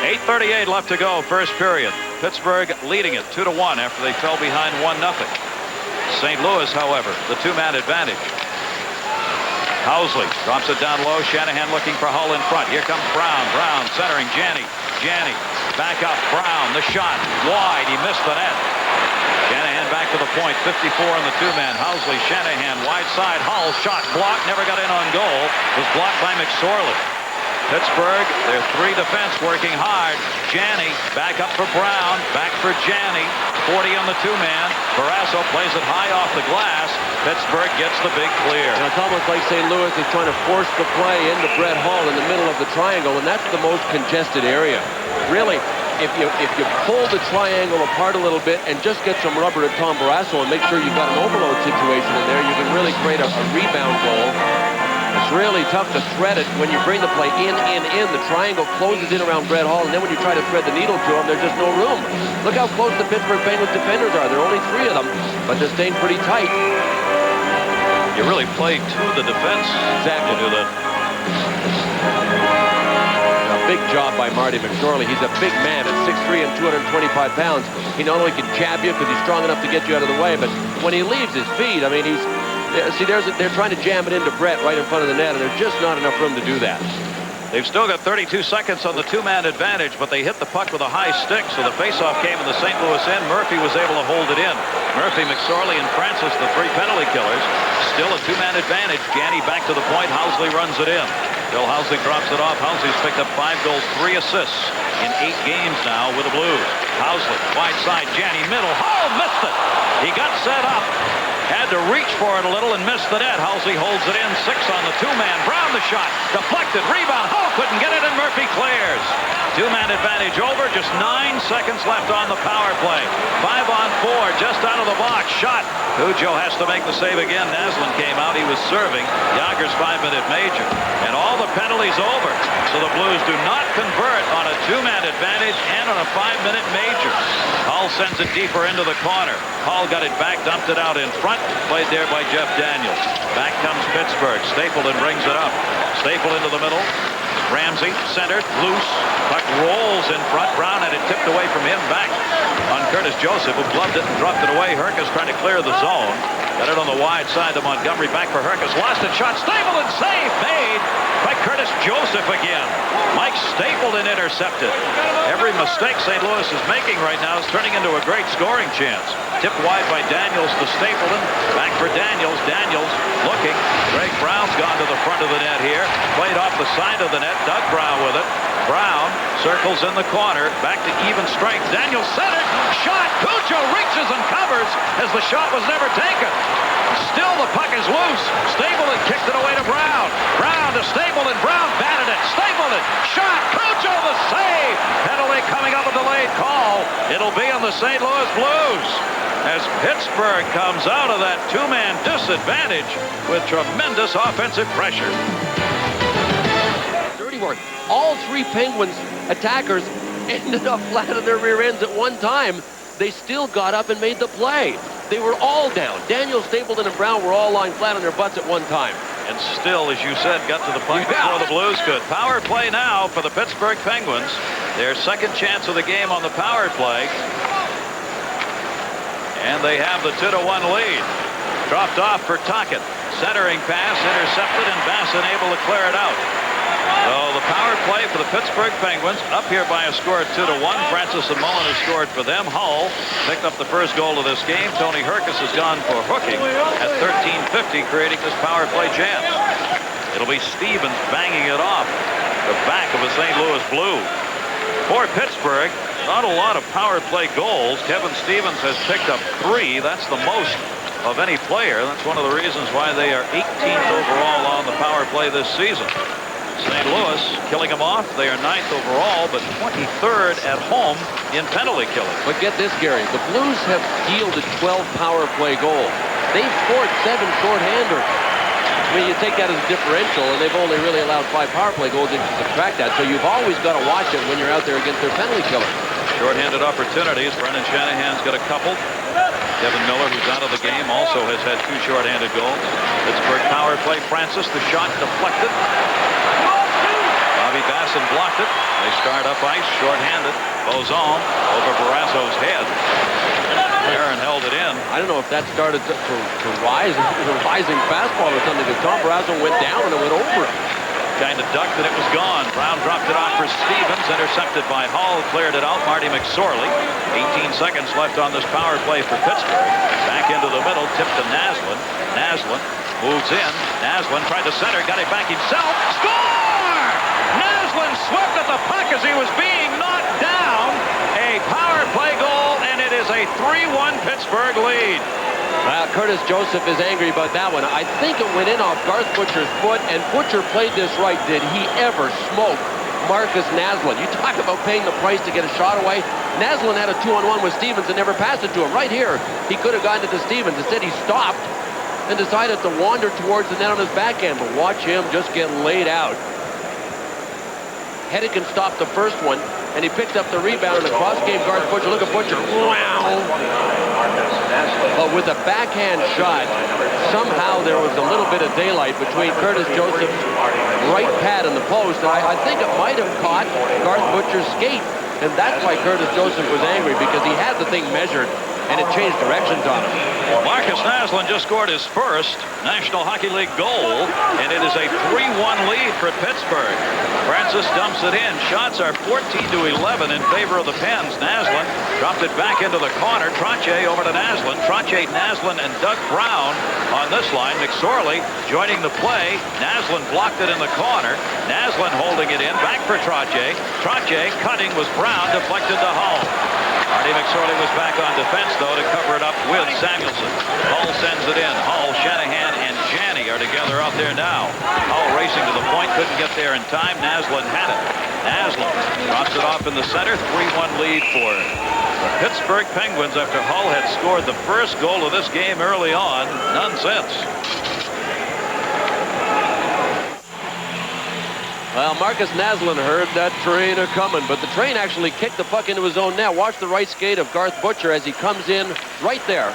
8:38 left to go, first period. Pittsburgh leading it 2-1 after they fell behind 1-0. St. Louis, however, the two-man advantage. Housley drops it down low. Shanahan looking for Hull in front. Here comes Brown. Brown centering Janney. Janney back up. Brown, the shot wide. He missed the net. Shanahan back to the point. 54 on the two-man. Housley, Shanahan, wide side. Hull shot blocked. Never got in on goal. Was blocked by McSorley. Pittsburgh, their three defense working hard. Janney back up for Brown. Back for Janney. 40 on the two-man. Barrasso plays it high off the glass. Pittsburgh gets the big clear.
And it's almost like St. Louis is trying to force the play into Brett Hull in the middle of the triangle, and that's the most congested area. Really, if you pull the triangle apart a little bit and just get some rubber to Tom Barrasso and make sure you've got an overload situation in there, you can really create a rebound goal. It's really tough to thread it when you bring the play in. The triangle closes in around Brett Hull, and then when you try to thread the needle to him, there's just no room. Look how close the Pittsburgh Penguins defenders are. There are only 3 of them, but they're staying pretty tight.
You really play to the defense.
Exactly.
To do that.
A big job by Marty McSorley. He's a big man at 6'3" and 225 pounds. He not only can jab you because he's strong enough to get you out of the way, but when he leaves his feet, I mean, they're trying to jam it into Brett right in front of the net, and there's just not enough room to do that.
They've still got 32 seconds on the two-man advantage, but they hit the puck with a high stick, so the faceoff came in the St. Louis end. Murphy was able to hold it in. Murphy, McSorley, and Francis, the 3 penalty killers. Still a two-man advantage. Janney back to the point. Housley runs it in. Bill Housley drops it off. Housley's picked up 5 goals, 3 assists in 8 games now with the Blues. Housley, wide side, Janney, middle. Hull missed it. He got set up. Had to reach for it a little and missed the net. Housley holds it in. 6 on the two-man. Brown the shot. Deflected. Rebound. Hull couldn't get it, and Murphy clears. Two-man advantage over. Just 9 seconds left on the power play. 5-on-4. Just out of the box. Shot. Cujo has to make the save again. Naslund came out. He was serving Yager's 5-minute major. And all the penalties over. So the Blues do not convert on a two-man advantage and on a 5-minute major. Hull sends it deeper into the corner. Hull got it back, dumped it out in front. Played there by Jeff Daniels. Back comes Pittsburgh. Stapleton brings it up. Staple into the middle. Ramsey centered, loose. Puck rolls in front. Brown had it tipped away from him. Back on Curtis Joseph, who gloved it and dropped it away. Herkus trying to clear the zone. Got it on the wide side to Montgomery. Back for Herkus. Lost it. Shot. Stapleton save made by Curtis Joseph again. Mike Stapleton intercepted. Every mistake St. Louis is making right now is turning into a great scoring chance. Tipped wide by Daniels to Stapleton. Back for Daniels. Daniels looking. Greg Brown's gone to the front of the net here. Played off the side of the net. Doug Brown with it. Brown circles in the corner. Back to even strength. Daniels centered. Shot. Cujo reaches and covers as the shot was never taken. Still the puck is loose. Stapleton kicked it away to Brown. Brown to Stapleton. Brown batted it. Stapleton. Shot. Cujo the save. Penalty coming up, a delayed call. It'll be on the St. Louis Blues as Pittsburgh comes out of that two-man disadvantage with tremendous offensive pressure.
Dirty work. All 3 Penguins attackers ended up flat on their rear ends at one time. They still got up and made the play. They were all down. Daniel, Stapleton, and Brown were all lying flat on their butts at one time.
And still, as you said, got to the puck before the Blues could. Power play now for the Pittsburgh Penguins. Their second chance of the game on the power play. And they have the 2-1 lead. Dropped off for Tocchet. Centering pass intercepted, and Basson able to clear it out. So the power play for the Pittsburgh Penguins up here by a score of 2-1. Francis and Mullen has scored for them. Hull picked up the first goal of this game. Tony Herkus has gone for hooking at 13:50, creating this power play chance. It'll be Stevens banging it off the back of a St. Louis Blue. For Pittsburgh, not a lot of power play goals. Kevin Stevens has picked up 3. That's the most of any player. That's one of the reasons why they are 18th overall on the power play this season. St. Louis killing them off. They are 9th overall, but 23rd at home in penalty killing.
But get this, Gary. The Blues have yielded 12 power play goals. They've scored 7 shorthanders. I mean, you take that as a differential, and they've only really allowed 5 power play goals if you subtract that. So you've always got to watch it when you're out there against their penalty killer.
Shorthanded opportunities. Brendan Shanahan's got a couple. Kevin Miller, who's out of the game, also has had 2 shorthanded goals. Pittsburgh power play. Francis, the shot deflected. Bobby Basson blocked it. They start up ice, shorthanded. Bozon over Barrasso's head. Aaron held it in.
I don't know if that started to rise, a rising fastball or something, because Tom Barrasso went down and it went over.
Kind of ducked and it was gone. Brown dropped it off for Stevens, intercepted by Hull, cleared it out. Marty McSorley. 18 seconds left on this power play for Pittsburgh. Back into the middle, tipped to Naslund. Naslund moves in. Naslund tried to center, got it back himself. Score! Naslund swept at the puck as he was being knocked down. A power play goal, and it is a 3-1 Pittsburgh lead.
Well, Curtis Joseph is angry about that one. I think it went in off Garth Butcher's foot, and Butcher played this right. Did he ever smoke Marcus Naslund? You talk about paying the price to get a shot away. Naslund had a 2-on-1 with Stevens and never passed it to him. Right here, he could have gotten it to Stevens. Instead, he stopped and decided to wander towards the net on his backhand. But watch him just get laid out. Hedican stopped the first one, and he picked up the rebound in the cross game. Garth Butcher, look at Butcher. Wow. But with a backhand shot, somehow there was a little bit of daylight between Curtis Joseph's right pad and the post. And I think it might have caught Garth Butcher's skate. And that's why Curtis Joseph was angry, because he had the thing measured, and it changed directions on him.
Marcus Naslund just scored his first National Hockey League goal, and it is a 3-1 lead for Pittsburgh. Francis dumps it in. Shots are 14-11 in favor of the Pens. Naslund dropped it back into the corner. Trottier over to Naslund. Trottier, Naslund, and Doug Brown on this line. McSorley joining the play. Naslund blocked it in the corner. Naslund holding it in. Back for Trottier. Trottier cutting was Brown, deflected to Hull. Marty McSorley was back on defense, though, to cover it up with Samuelson. Hull sends it in. Hull, Shanahan, and Janney are together out there now. Hull racing to the point, couldn't get there in time. Naslund had it. Naslund drops it off in the center. 3-1 lead for the Pittsburgh Penguins after Hull had scored the first goal of this game early on. None since.
Well, Marcus Naslund heard that train a-coming, but the train actually kicked the puck into his own net. Watch the right skate of Garth Butcher as he comes in right there,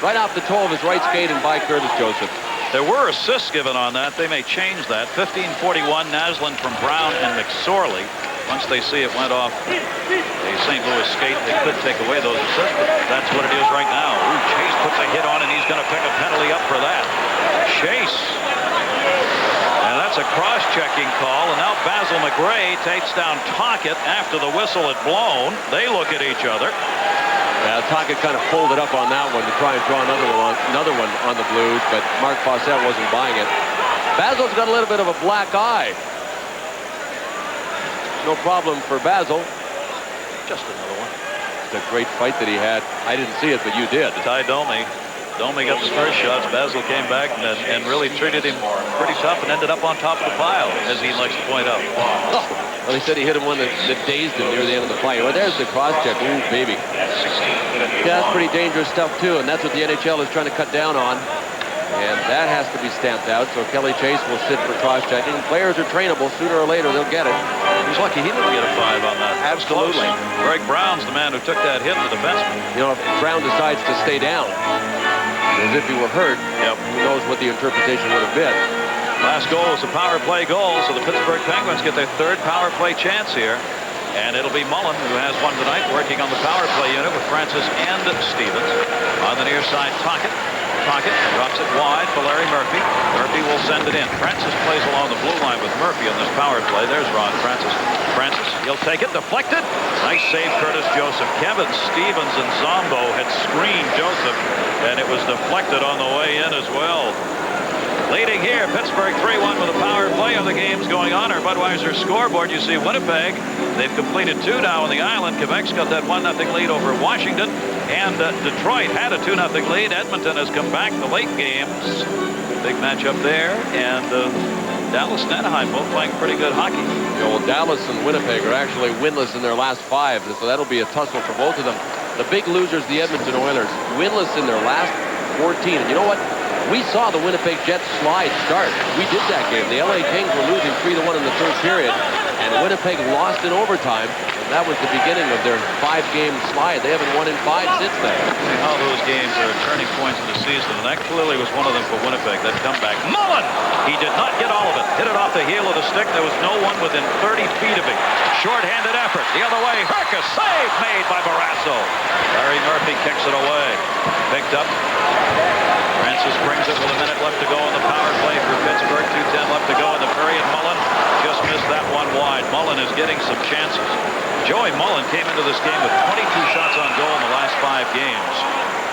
right off the toe of his right skate and by Curtis Joseph.
There were assists given on that. They may change that. 15-41, Naslund from Brown and McSorley. Once they see it went off a St. Louis skate, they could take away those assists, but that's what it is right now. Ooh, Chase puts a hit on, and he's going to pick a penalty up for that. Chase. And that's a cross-checking call, and now Basil McRae takes down Tocchet after the whistle had blown. They look at each other.
Now, Tocchet kind of folded up on that one to try and draw another one on the Blues, but Mark Fawcett wasn't buying it. Basil's got a little bit of a black eye. No problem for Basil.
Just another one.
It's a great fight that he had. I didn't see it, but you did.
Ty Domi. Domi got the first shots. Basil came back and really treated him pretty tough and ended up on top of the pile, as he likes to point out.
Oh. Well, he said he hit him one that dazed him near the end of the fight. Well, there's the cross-check. Ooh, baby. Yeah, that's pretty dangerous stuff, too, and that's what the NHL is trying to cut down on. And that has to be stamped out, so Kelly Chase will sit for cross-checking. Players are trainable. Sooner or later, they'll get it.
He's lucky he didn't get a 5 on that.
Absolutely.
Greg Brown's the man who took that hit, the defenseman.
You know, if Brown decides to stay down, as if he were hurt.
Yep.
Who knows what the interpretation would have been.
Last goal was a power play goal, so the Pittsburgh Penguins get their third power play chance here. And it'll be Mullen, who has one tonight, working on the power play unit with Francis and Stevens. On the near side, Tocchet. Tocchet drops it wide for Larry Murphy. Murphy will send it in. Francis plays along the blue line with Murphy on this power play. There's Ron Francis. Francis, he'll take it. Deflected. Nice save, Curtis Joseph. Kevin Stevens and Zombo had screened Joseph, and it was deflected on the way in as well. Leading here, Pittsburgh 3-1 with a power play. Other games going on. Our Budweiser scoreboard, you see Winnipeg. They've completed 2 now on the island. Quebec's got that 1-0 lead over Washington. And Detroit had a 2-0 lead. Edmonton has come back the late games. Big matchup there. And Dallas and Anaheim both playing pretty good hockey.
Well, Dallas and Winnipeg are actually winless in their last 5. So that'll be a tussle for both of them. The big losers, the Edmonton Oilers, winless in their last 14. And you know what? We saw the Winnipeg Jets slide start. We did that game. The LA Kings were losing 3-1 in the third period, and Winnipeg lost in overtime. And that was the beginning of their 5-game slide. They haven't won in 5 since then.
See how those games are turning points in the season, and that clearly was one of them for Winnipeg. That comeback. Mullen! He did not get all of it. Hit it off the heel of the stick. There was no one within 30 feet of him. Short-handed effort. The other way. Herka. Save made by Barrasso. Larry Murphy kicks it away. Picked up. Francis brings it with a minute left to go on the power play for Pittsburgh. 2:10 left to go in the period. Mullen just missed that one wide. Mullen is getting some chances. Joey Mullen came into this game with 22 shots on goal in the last 5 games.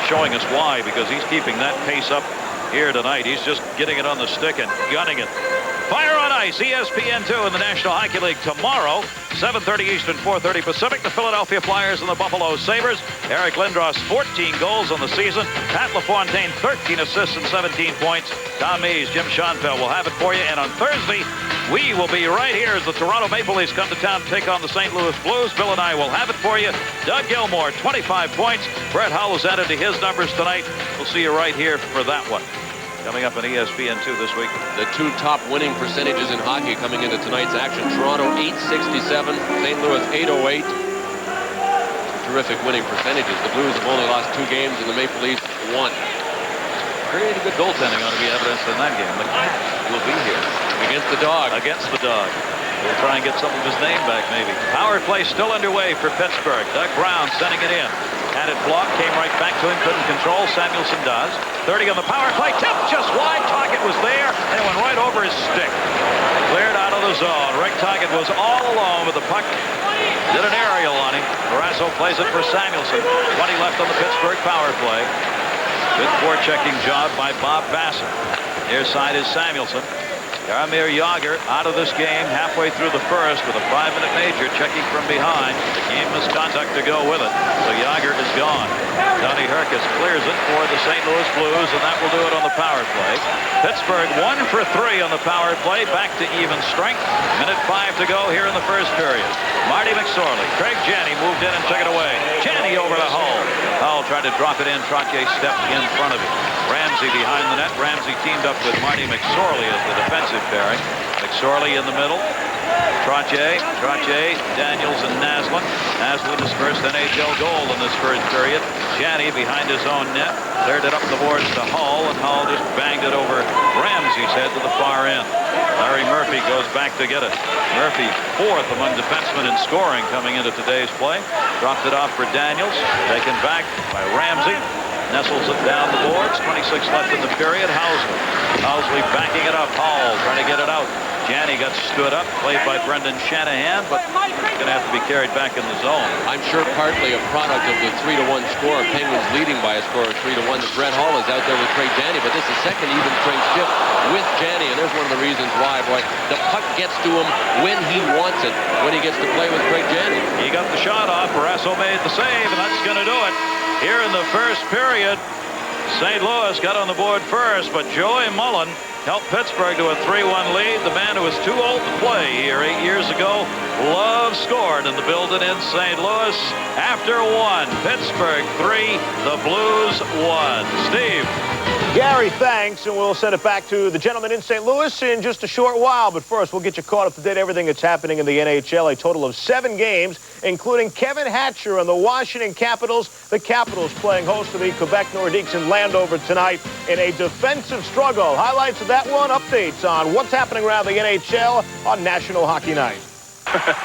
Showing us why, because he's keeping that pace up here tonight. He's just getting it on the stick and gunning it. Fire on Ice, ESPN2 in the National Hockey League tomorrow, 7:30 Eastern, 4:30 Pacific. The Philadelphia Flyers and the Buffalo Sabres. Eric Lindros, 14 goals on the season. Pat LaFontaine, 13 assists and 17 points. Tom Mees, Jim Schoenfeld will have it for you. And on Thursday, we will be right here as the Toronto Maple Leafs come to town to take on the St. Louis Blues. Bill and I will have it for you. Doug Gilmour, 25 points. Brett Hull has added to his numbers tonight. We'll see you right here for that one. Coming up on ESPN2 this week.
The 2 top winning percentages in hockey coming into tonight's action. Toronto 867, St. Louis 808. Terrific winning percentages. The Blues have only lost 2 games and the Maple Leafs 1.
Pretty good goaltending ought to be evidenced in that game. The Cat will be here.
Against the Dog.
Against the Dog. We'll try and get some of his name back, maybe. Power play still underway for Pittsburgh. Doug Brown sending it in. Had it blocked, came right back to him, couldn't control. Samuelson does. 30 on the power play, tipped just wide. Tocchet was there, and it went right over his stick. Cleared out of the zone. Rick Tocchet was all alone with the puck. Did an aerial on him. Barrasso plays it for Samuelson. 20 left on the Pittsburgh power play. Good forechecking job by Bob Bassett. Near side is Samuelson. Jaromir Jagr out of this game halfway through the first with a 5-minute major, checking from behind. The game misconduct to go with it, so Jagr is gone. Donnie Herkus clears it for the St. Louis Blues, and that will do it on the power play. Pittsburgh 1 for 3 on the power play, back to even strength. 1:05 to go here in the first period. Marty McSorley, Craig Janney moved in and took it away. Janney over to Hull. Hull tried to drop it in. Trottier stepped in front of him. Ramsey behind the net. Ramsey teamed up with Marty McSorley as the defensive pairing. McSorley in the middle. Trottier, Daniels, and Naslund. Naslund his first NHL goal in this first period. Janney behind his own net. Cleared it up the boards to Hull, and Hull just banged it over Ramsey's head to the far end. Larry Murphy goes back to get it. Murphy 4th among defensemen in scoring coming into today's play. Dropped it off for Daniels. Taken back by Ramsey. Nestles it down the boards. 26 left in the period. Housley backing it up. Hull trying to get it out. Janney got stood up, played by Brendan Shanahan, but going to have to be carried back in the zone.
I'm sure partly a product of the 3-1 score. Penguins leading by a score of 3-1. Brett Hull is out there with Craig Janney, but this is second even strength shift with Janney, and there's one of the reasons why, boy. The puck gets to him when he wants it, when he gets to play with Craig Janney.
He got the shot off. Barrasso made the save, and that's going to do it. Here in the first period, St. Louis got on the board first, but Joey Mullen helped Pittsburgh to a 3-1 lead. The man who was too old to play here 8 years ago, Love scored in the building in St. Louis. After 1, Pittsburgh 3, the Blues 1. Steve.
Gary, thanks, and we'll send it back to the gentleman in St. Louis in just a short while. But first, we'll get you caught up to date everything that's happening in the NHL. A total of 7 games, including Kevin Hatcher and the Washington Capitals. The Capitals playing host to the Quebec Nordiques in Landover tonight in a defensive struggle. Highlights of that one, updates on what's happening around the NHL on National Hockey Night.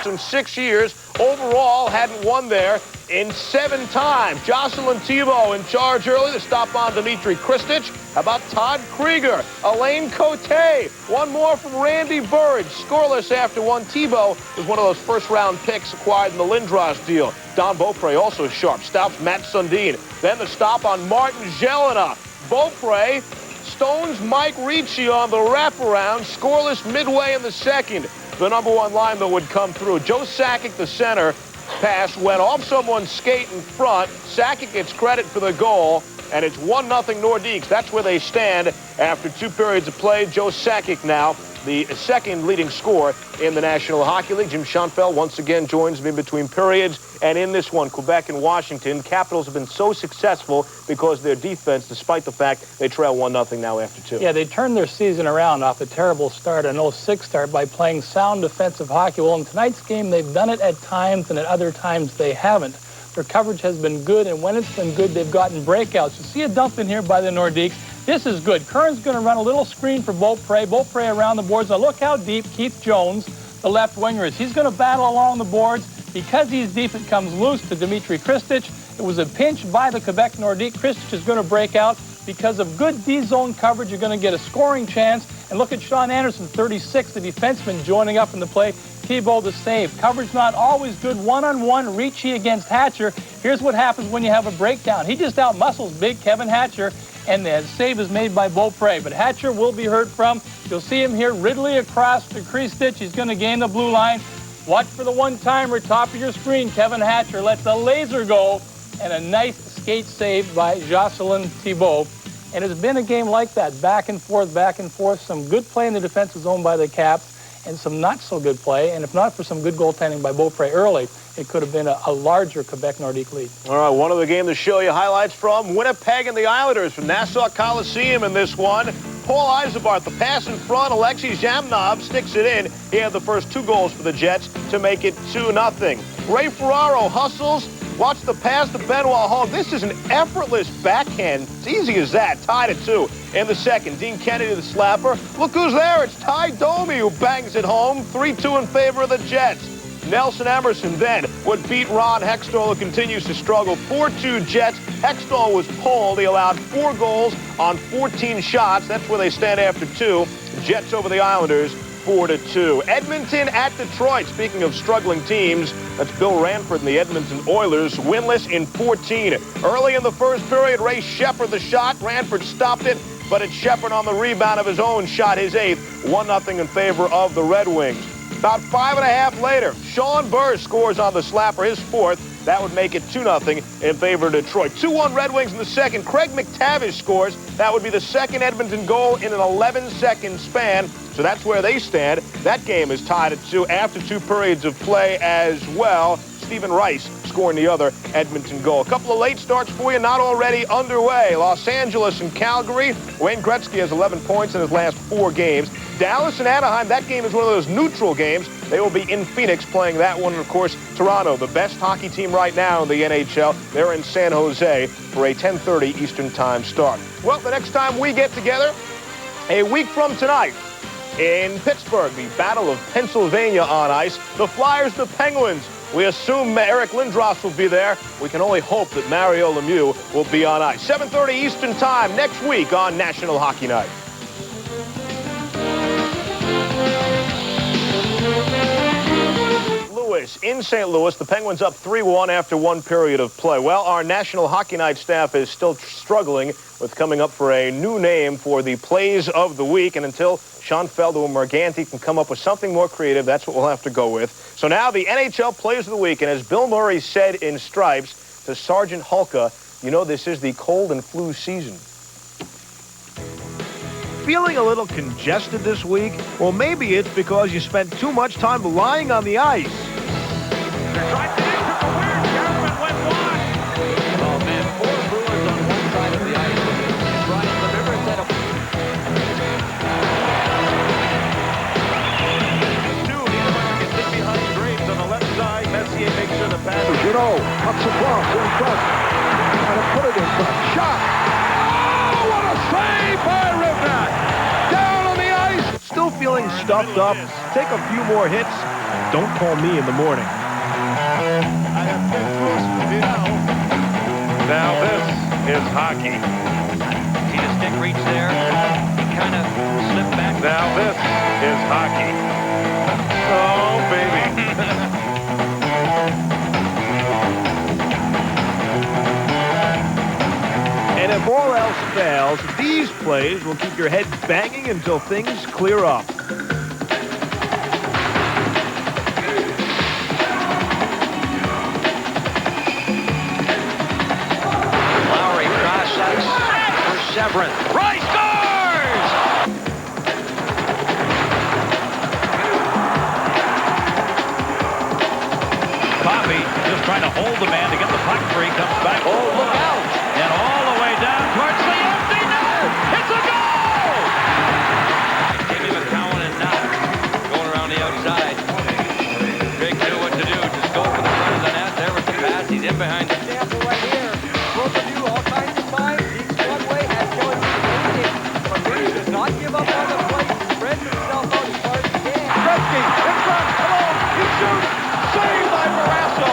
In 6 years, overall, hadn't won there in 7 times. Jocelyn Thibault in charge early to stop on Dmitry Kristich. How about Todd Krieger? Alain Cote. One more from Randy Burridge. Scoreless after one. Thibault was one of those first-round picks acquired in the Lindros deal. Don Beaupre also sharp. Stops Matt Sundin. Then the stop on Martin Jelena. Beaupre stones Mike Ricci on the wraparound. Scoreless midway in the second. The number 1 line, though, would come through. Joe Sakic, the center, pass went off someone's skate in front. Sakic gets credit for the goal, and it's 1-0 Nordiques. That's where they stand after 2 periods of play. Joe Sakic now the second leading scorer in the National Hockey League. Jim Schoenfeld once again joins me in between periods. And in this one, Quebec and Washington, Capitals have been so successful because their defense, despite the fact they trail 1-0 now after 2.
Yeah, they turned their season around off a terrible start, an 0-6 start, by playing sound defensive hockey. Well, in tonight's game, they've done it at times, and at other times they haven't. Their coverage has been good, and when it's been good, they've gotten breakouts. You see a dump in here by the Nordiques. This is good. Kern's going to run a little screen for Beaupre. Beaupre around the boards. Now look how deep Keith Jones, the left winger, is. He's going to battle along the boards. Because he's deep, it comes loose to Dmitry Kristich. It was a pinch by the Quebec Nordique. Kristich is going to break out. Because of good D-zone coverage, you're going to get a scoring chance. And look at Sean Anderson, 36, the defenseman, joining up in the play. Thibault the save. Coverage not always good. One-on-one, Ricci against Hatcher. Here's what happens when you have a breakdown. He just out-muscles big Kevin Hatcher, and the save is made by Beaupre. But Hatcher will be heard from. You'll see him here. Ridley across to Kristich. He's going to gain the blue line. Watch for the one-timer, top of your screen. Kevin Hatcher lets the laser go, and a nice skate save by Jocelyn Thibault. And it's been a game like that, back and forth, some good play in the defensive zone by the Caps, and some not-so-good play. And if not for some good goaltending by Beaupre early, it could have been a larger Quebec Nordique lead.
All right, one other game to show you highlights from Winnipeg and the Islanders from Nassau Coliseum in this one. Paul Eisebart, the pass in front. Alexei Zhamnov sticks it in. He had the first 2 goals for the Jets to make it 2-0. Ray Ferraro hustles. Watch the pass to Benoit Hall. This is an effortless backhand. It's easy as that. Tied at 2 in the second. Dean Kennedy, the slapper. Look who's there. It's Ty Domi who bangs it home. 3-2 in favor of the Jets. Nelson Emerson then would beat Ron Hextall, who continues to struggle. 4-2 Jets. Hextall was pulled. He allowed 4 goals on 14 shots. That's where they stand after 2. Jets over the Islanders, 4-2. Edmonton at Detroit. Speaking of struggling teams, that's Bill Ranford and the Edmonton Oilers, winless in 14. Early in the first period, Ray Shepard the shot. Ranford stopped it, but it's Shepard on the rebound of his own shot, his 8th. 1-0 in favor of the Red Wings. About 5.5 later, Sean Burr scores on the slapper, his 4th. That would make it 2-0 in favor of Detroit. 2-1 Red Wings in the second. Craig McTavish scores. That would be the second Edmonton goal in an 11-second span. So that's where they stand. That game is tied at 2 after 2 periods of play as well. Stephen Rice scoring the other Edmonton goal. A couple of late starts for you, not already underway. Los Angeles and Calgary. Wayne Gretzky has 11 points in his last 4 games. Dallas and Anaheim, that game is one of those neutral games. They will be in Phoenix playing that one. And, of course, Toronto, the best hockey team right now in the NHL. They're in San Jose for a 10:30 Eastern Time start. Well, the next time we get together, a week from tonight, in Pittsburgh, the Battle of Pennsylvania on ice. The Flyers, the Penguins. We assume Eric Lindros will be there. We can only hope that Mario Lemieux will be on ice. 7:30 Eastern Time next week on National Hockey Night. In St. Louis, the Penguins up 3-1 after 1 period of play. Well, our National Hockey Night staff is still struggling with coming up for a new name for the plays of the week, and until Schoenfeld or Morganti can come up with something more creative, that's what we'll have to go with. So now the NHL plays of the week, and as Bill Murray said in Stripes to Sergeant Hulka, you know this is the cold and flu season. Feeling a little congested this week? Well, maybe it's because you spent too much time lying on the ice.
Drives it in, took a weird jump and went wide. Oh, man, 4 Brewers on one side of the ice. Brian, remember
Gino cuts across in front. Trying to put it in front. Shot. Oh, what a save by Rivnat. Down on the ice.
Still feeling stuffed up. Take a few more hits. Don't call me in the morning.
Now this is hockey.
See the stick reach there? He kind of slipped back.
Now this is hockey. Oh, baby.
And if all else fails, these plays will keep your head banging until things clear up.
Severin. Rice scores! Coffey just trying to hold the man to get the puck free. Comes back. Oh, look out! And all the way down towards the empty net. It's a goal! Jamie McCowan and Knox going around the outside. Big knew what to do. Just go for the front of the net. There was the pass. He's in behind.
Example right here. Both of you, all kinds of signs. Not give up on the plate, spread himself out as far as he can.
Gretzky in front, come on, he shoots, saved by Barrasso.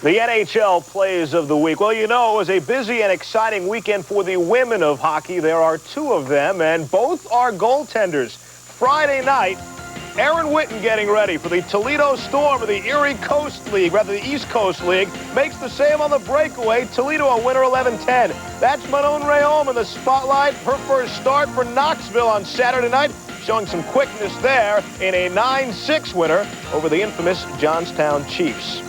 The NHL plays of the week. Well, you know, it was a busy and exciting weekend for the women of hockey. There are two of them, and both are goaltenders. Friday night, Aaron Witten getting ready for the Toledo Storm of the Erie Coast League, rather the East Coast League, makes the save on the breakaway. Toledo a winner 11-10. That's Manon Rhéaume in the spotlight. Her first start for Knoxville on Saturday night, showing some quickness there in a 9-6 winner over the infamous Johnstown Chiefs.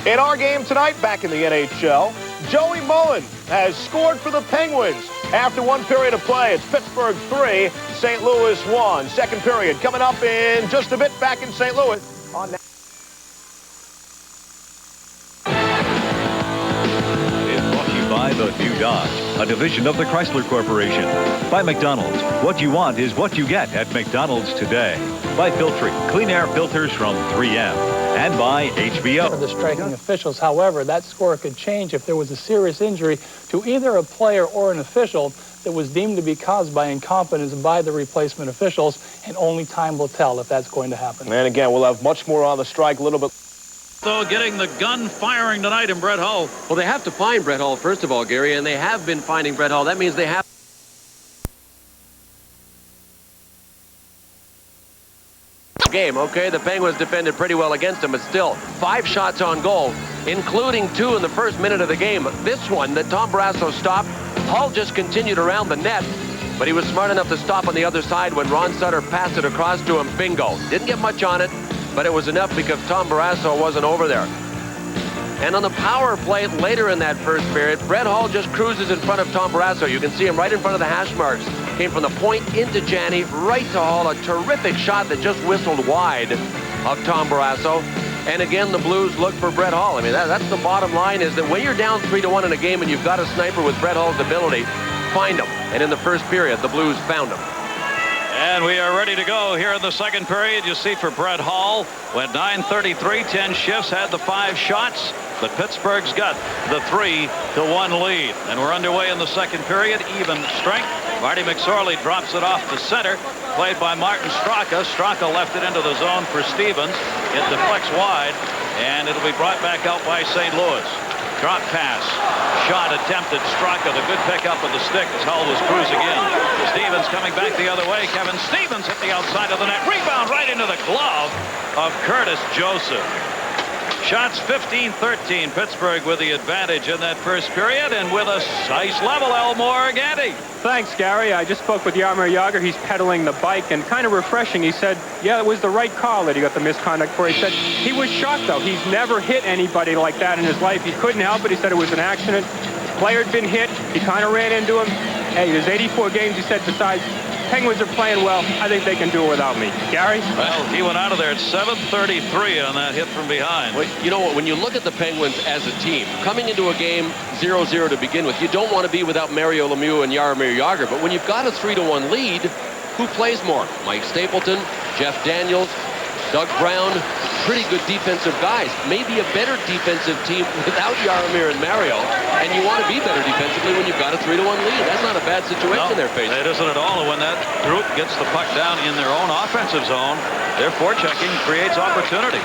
In our game tonight, back in the NHL, Joey Mullen has scored for the Penguins. After one period of play, it's Pittsburgh 3, St. Louis 1. Second period coming up in just a bit back in St. Louis. On that.
It's brought to you by the New Dodge, a division of the Chrysler Corporation. By McDonald's, what you want is what you get at McDonald's today. By Filtry, clean air filters from 3M. And by HBO.
For the striking officials, however, that score could change if there was a serious injury to either a player or an official that was deemed to be caused by incompetence by the replacement officials, and only time will tell if that's going to happen.
And again, we'll have much more on the strike a little bit.
So getting the gun firing tonight in Brett Hull.
Well, they have to find Brett Hull, first of all, Gary, and they have been finding Brett Hull. That means they have game. Okay, the Penguins defended pretty well against him, but still 5 shots on goal, including 2 in the first minute of the game. This one that Tom Barrasso stopped, Hull just continued around the net, but he was smart enough to stop on the other side when Ron Sutter passed it across to him. Bingo. Didn't get much on it, but it was enough because Tom Barrasso wasn't over there. And on the power play later in that first period, Brett Hull just cruises in front of Tom Barrasso. You can see him right in front of the hash marks. Came from the point into Janney, right to Hull. A terrific shot that just whistled wide of Tom Barrasso. And again, the Blues look for Brett Hull. I mean, that's the bottom line, is that when you're down 3-1 in a game and you've got a sniper with Brett Hull's ability, find him. And in the first period, the Blues found him.
And we are ready to go here in the second period. You see for Brett Hull, went 9:33, 10 shifts, had the 5 shots, but Pittsburgh's got the 3-1 lead. And we're underway in the second period, even strength. Marty McSorley drops it off the center, played by Martin Straka. Straka left it into the zone for Stevens. It deflects wide, and it'll be brought back out by St. Louis. Drop pass. Shot attempted. Straka, the good pickup of the stick as Hull was cruising in. Stevens coming back the other way. Kevin Stevens hit the outside of the net. Rebound right into the glove of Curtis Joseph. Shots 15-13. Pittsburgh with the advantage in that first period, and with a nice level, Elmore Gandy.
Thanks, Gary. I just spoke with Jaromir Jagr. He's pedaling the bike, and kind of refreshing. He said, yeah, it was the right call that he got the misconduct for. He said he was shocked, though. He's never hit anybody like that in his life. He couldn't help it. He said it was an accident. Player had been hit. He kind of ran into him. Hey, there's 84 games, he said, besides Penguins are playing well. I think they can do it without me. Gary?
Well, he went out of there at 7:33 on that hit from behind.
Well, you know what? When you look at the Penguins as a team, coming into a game 0-0 to begin with, you don't want to be without Mario Lemieux and Jaromir Jagr. But when you've got a 3-1 lead, who plays more? Mike Stapleton, Jeff Daniels, Doug Brown, pretty good defensive guys. Maybe a better defensive team without Jaromir and Mario, and you want to be better defensively when you've got a 3-1 lead. That's not a bad situation they're facing.
It isn't at all. When that group gets the puck down in their own offensive zone, their forechecking creates opportunities.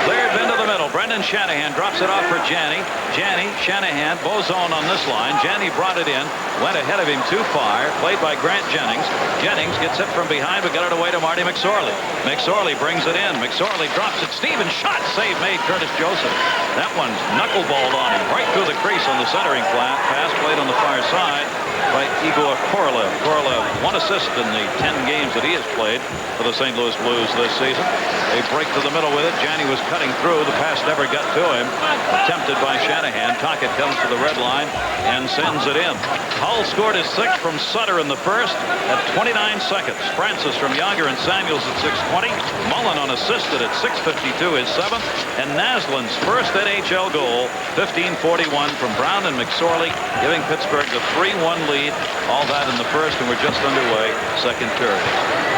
Cleared into the middle. Brendan Shanahan drops it off for Janney. Janney, Shanahan, Bozone on this line. Janney brought it in, went ahead of him too far, played by Grant Jennings. Jennings gets it from behind, but got it away to Marty McSorley. McSorley brings it in. McSorley drops it. Stevens shot. Save made Curtis Joseph. That one's knuckleballed on him right through the crease on the centering pass played on the far side by Igor Korolev. Korolev, 1 assist in the 10 games that he has played for the St. Louis Blues this season. They break to the middle with it. Janney was cutting through. The pass never got to him. Attempted by Shanahan. Tocchet comes to the red line and sends it in. Hull scored his 6th from Sutter in the first at 29 seconds. Francis from Jagr and Samuels at 6:20. Mullen unassisted at 6:52 his 7th. And Naslin's first NHL goal, 15:41 from Brown and McSorley, giving Pittsburgh the 3-1 lead. All that in the first, and we're just underway, second period.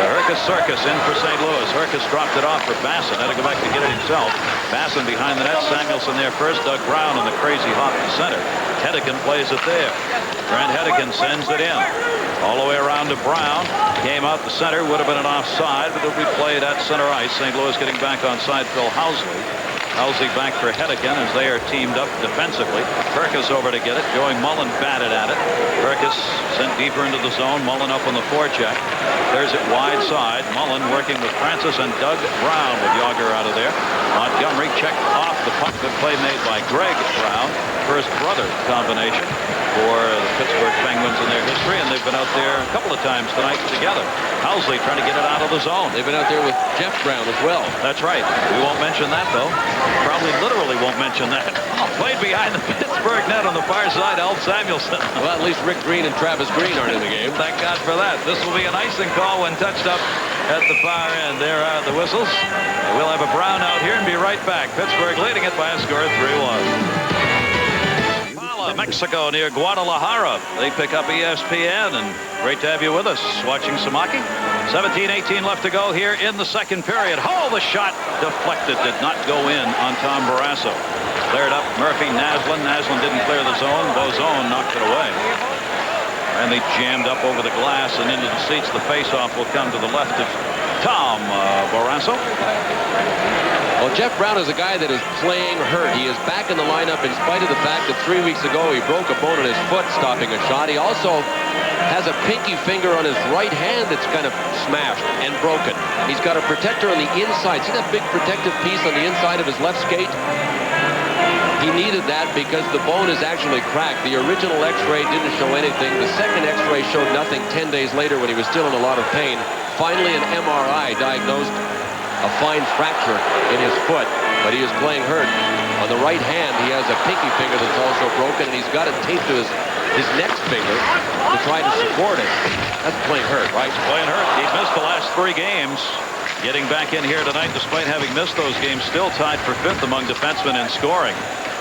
The Herkus Circus in for St. Louis. Herkus dropped it off for Basson. Had to go back to get it himself. Basson behind the net. Samuelson there first. Doug Brown on the crazy hop in center. Hedican plays it there. Grant Hedican sends it in. All the way around to Brown. Came out the center. Would have been an offside, but it'll be played at center ice. St. Louis getting back on side. Phil Housley. Housley back for Hedican as they are teamed up defensively. Herkus over to get it. Joey Mullen batted at it. Herkus sent deeper into the zone. Mullen up on the forecheck. There's it wide side. Mullen working with Francis and Doug Brown with Jagr out of there. Montgomery checked off the puck. Good play made by Greg Brown. First brother combination for the Pittsburgh Penguins in their history, and they've been out there a couple of times tonight together. Housley trying to get it out of the zone.
They've been out there with Jeff Brown as well.
That's right. We won't mention that, though. Probably literally won't mention that. Played behind the Pittsburgh net on the far side, Alf Samuelson.
Well, at least Rick Green and Travis Green aren't in the game.
Thank God for that. This will be an icing call when touched up at the far end. There are the whistles. We'll have a Brown out here and be right back. Pittsburgh leading it by a score of 3-1. Mexico near Guadalajara. They pick up ESPN, and great to have you with us watching some hockey. 17-18 left to go here in the second period. Oh, the shot deflected, did not go in on Tom Barrasso. Cleared up Murphy, Naslin. Naslin didn't clear the zone. Bozone knocked it away. And they jammed up over the glass and into the seats. The faceoff will come to the left of Tom Barrasso.
Well, Jeff Brown is a guy that is playing hurt. He is back in the lineup in spite of the fact that 3 weeks ago he broke a bone in his foot stopping a shot. He also has a pinky finger on his right hand that's kind of smashed and broken. He's got a protector on the inside. See that big protective piece on the inside of his left skate? He needed that because the bone is actually cracked. The original x-ray didn't show anything. The second x-ray showed nothing 10 days later when he was still in a lot of pain. Finally, an MRI diagnosed a fine fracture in his foot, but he is playing hurt. On the right hand, he has a pinky finger that's also broken, and he's got it taped to his next finger to try to support it. That's playing hurt, right?
Playing hurt. He's missed the last 3 games. Getting back in here tonight despite having missed those games. Still tied for 5th among defensemen in scoring.